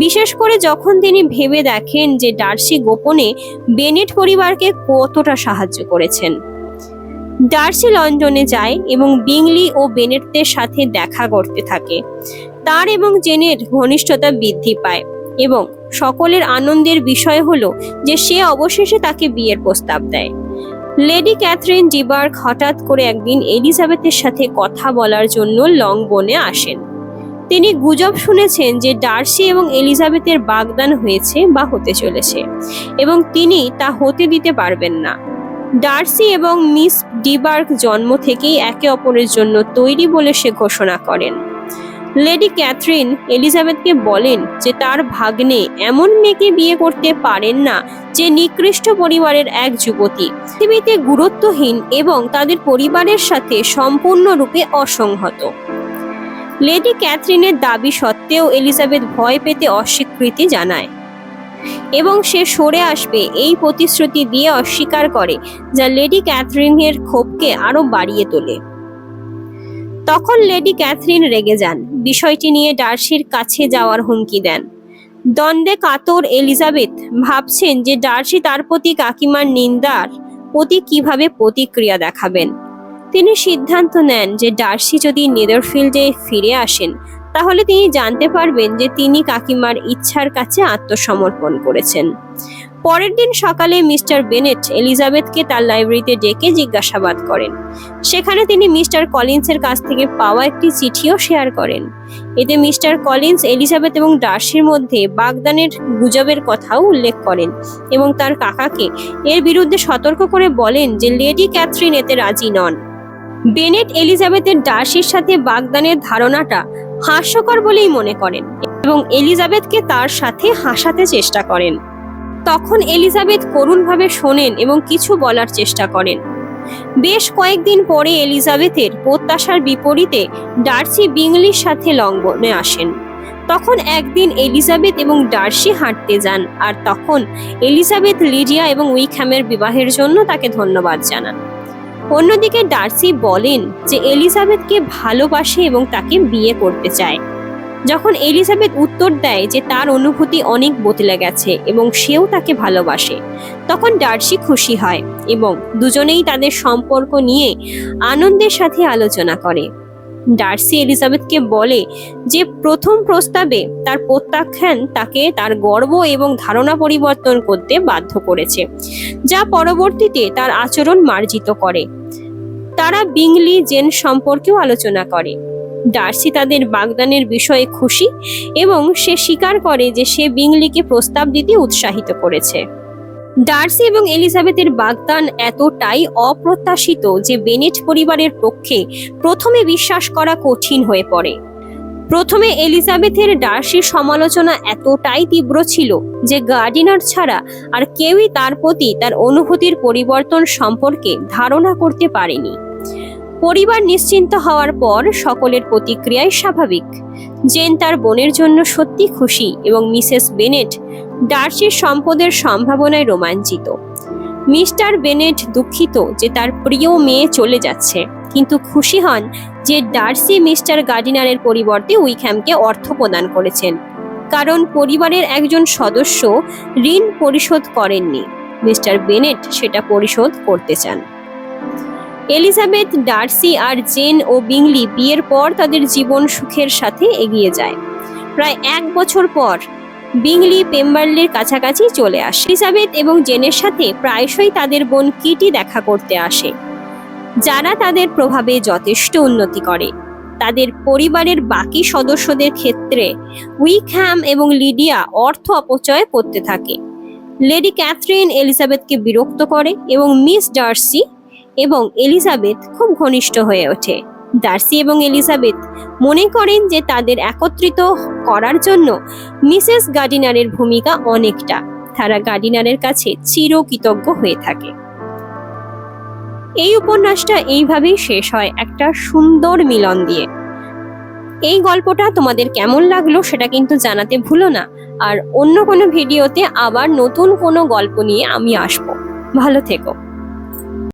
বিশেষ করে যখন তিনি ভেবে দেখেন যে ডার্সি গোপনে বেনেট পরিবারকে কতটা সাহায্য করেছেন। ডার্সি লন্ডনে যায় এবং বিংলি ও বেনেটদের সাথে দেখা করতে থাকে। তার এবং জেনের ঘনিষ্ঠতা বৃদ্ধি পায় এবং সকলের আনন্দের বিষয় হলো যে সে অবশেষে তাকে বিয়ের প্রস্তাব দেয়। লেডি ক্যাথরিন ডিবার্গ হঠাৎ করে একদিন এলিজাবেথের সাথে কথা বলার জন্য লংবোনে আসেন। তিনি গুজব শুনেছেন যে ডার্সি এবং এলিজাবেথের বাগদান হয়েছে বা হতে চলেছে এবং তিনি তা হতে দিতে পারবেন না। ডার্সি এবং মিস ডিবার্গ জন্ম থেকেই একে অপরের জন্য তৈরি বলে সে ঘোষণা করেন। লেডি ক্যাথরিন এলিজাবেথকে বলেন যে তার ভাগ্নে এমন মেয়েকে বিয়ে করতে পারেন না যে নিকৃষ্ট পরিবারের এক যুবতী, পৃথিবীতে গুরুত্বহীন এবং তাদের পরিবারের সাথে সম্পূর্ণরূপে অসংহত। লেডি ক্যাথরিনের দাবি সত্ত্বেও এলিজাবেথ ভয় পেতে অস্বীকৃতি জানায় এবং সে সরে আসবে এই প্রতিশ্রুতি দিয়ে অস্বীকার করে, যা লেডি ক্যাথরিনের ক্ষোভকে আরো বাড়িয়ে তোলে। তখন লেডি ক্যাথরিন রেগে যান, বিষয়টি নিয়ে ডার্সির কাছে যাওয়ার হুমকি দেন। দ্বন্দ্বে কাতর এলিজাবেথ ভাবছেন যে ডার্সি তার প্রতি কাকিমার নিন্দার প্রতি কিভাবে প্রতিক্রিয়া দেখাবেন। তিনি সিদ্ধান্ত নেন যে ডার্সি যদি নেদারফিল্ডে ফিরে আসেন তাহলে তিনি জানতে পারবেন যে তিনি কাকিমার ইচ্ছার কাছে আত্মসমর্পণ করেছেন। পরের দিন সকালে মিস্টার বেনেট এলিজাবেথকে তার লাইব্রেরিতে ডেকে জিজ্ঞাসাবাদ করেন। সেখানে তিনি মিস্টার কলিন্সের কাছ থেকে পাওয়া একটি চিঠিও শেয়ার করেন। এতে মিস্টার কলিন্স এলিজাবেথ এবং ডার্সির মধ্যে বাগদানের গুজবের কথাও উল্লেখ করেন এবং তার কাকাকে এর বিরুদ্ধে সতর্ক করে বলেন যে লেডি ক্যাথরিন এতে রাজি নন। বেনেট এলিজাবেথের ডার্সির সাথে বাগদানের ধারণাটা হাস্যকর বলেই মনে করেন এবং এলিজাবেথকে তার সাথে হাসাতে চেষ্টা করেন। তখন এলিজাবেথ করুণভাবে শোনেন এবং কিছু বলার চেষ্টা করেন। বেশ কয়েকদিন পরে এলিজাবেথের প্রত্যাশার বিপরীতে ডার্সি বিংলির সাথে লংবোনে আসেন। তখন একদিন এলিজাবেথ এবং ডার্সি হাঁটতে যান, আর তখন এলিজাবেথ লিডিয়া এবং উইকহ্যামের বিবাহের জন্য তাকে ধন্যবাদ জানান। অন্যদিকে ডার্সি বলেন যে এলিজাবেথকে ভালোবাসে এবং তাকে বিয়ে করতে চায়। যখন এলিজাবেথ উত্তর দেয় যে তার অনুভূতি অনেক বদলে গেছে এবং সেও তাকে ভালোবাসে, তখন ডার্সি খুশি হয় এবং দুজনেই তাদের সম্পর্ক নিয়ে আনন্দের সাথে আলোচনা করে। ডার্সি এলিজাবেথকে বলে যে প্রথম প্রস্তাবে তার প্রত্যাখ্যান তাকে তার গর্ব এবং ধারণা পরিবর্তন করতে বাধ্য করেছে, যা পরবর্তীতে তার আচরণ মার্জিত করে। তারা বিংলি জেন সম্পর্কেও আলোচনা করে। ডার্সি তাদের বাগদানের বিষয়ে খুশি এবং সে স্বীকার করে যে সে বিংলিকে প্রস্তাব দিতে উৎসাহিত করেছে। ডার্সি এবং এলিজাবেথের বাগদান এতটাই অপ্রত্যাশিত যে বেনেট পরিবারের পক্ষে প্রথমে বিশ্বাস করা কঠিন হয়ে পড়ে। প্রথমে এলিজাবেথের ডার্সির সমালোচনা এতটাই তীব্র ছিল যে গার্ডিনার ছাড়া আর কেউই তার প্রতি তার অনুভূতির পরিবর্তন সম্পর্কে ধারণা করতে পারেনি। পরিবার নিশ্চিন্ত হওয়ার পর সকলের প্রতিক্রিয়াই স্বাভাবিক। জেন তার বোনের জন্য সত্যি খুশি এবং মিসেস বেনেট ডার্সির সম্পদের সম্ভাবনায় রোমাঞ্চিত। মিস্টার বেনেট দুঃখিত যে তার প্রিয় মেয়ে চলে যাচ্ছে, কিন্তু খুশি হন যে ডার্সি মিস্টার গার্ডিনারের পরিবর্তে উইকহ্যামকে অর্থ প্রদান করেছেন, কারণ পরিবারের একজন সদস্য ঋণ পরিশোধ করেননি। মিস্টার বেনেট সেটা পরিশোধ করতে চান। এলিজাবেথ, ডার্সি আর জেন ও বিংলি বিয়ের পর তাদের জীবন সুখের সাথে এগিয়ে যায়। প্রায় 1 বছর পর বিংলি পেম্বারলির কাছাকাছি চলে আসে। এলিজাবেথ এবং জেনের সাথে প্রায়শই তাদের বোন কিটি দেখা করতে আসে, যারা তাদের প্রভাবে যথেষ্ট উন্নতি করে। তাদের পরিবারের বাকি সদস্যদের ক্ষেত্রে উইকহ্যাম এবং লিডিয়া অর্থ অপচয় করতে থাকে। লেডি ক্যাথরিন এলিজাবেথকে বিরক্ত করে এবং মিস ডার্সি এবং এলিজাবেথ খুব ঘনিষ্ঠ হয়ে ওঠে। ডার্সি এবং এলিজাবেথ মনে করেন যে তাদের একত্রিত করার জন্য মিসেস গার্ডিনারের ভূমিকা অনেকটা। তারা গার্ডিনারের কাছে চিরকৃতজ্ঞ হয়ে থাকে। এই উপন্যাসটা এইভাবেই শেষ হয়, একটা সুন্দর মিলন দিয়ে। এই গল্পটা তোমাদের কেমন লাগলো সেটা কিন্তু জানাতে ভুলো না। আর অন্য কোনো ভিডিওতে আবার নতুন কোনো গল্প নিয়ে আমি আসবো। ভালো থেকো।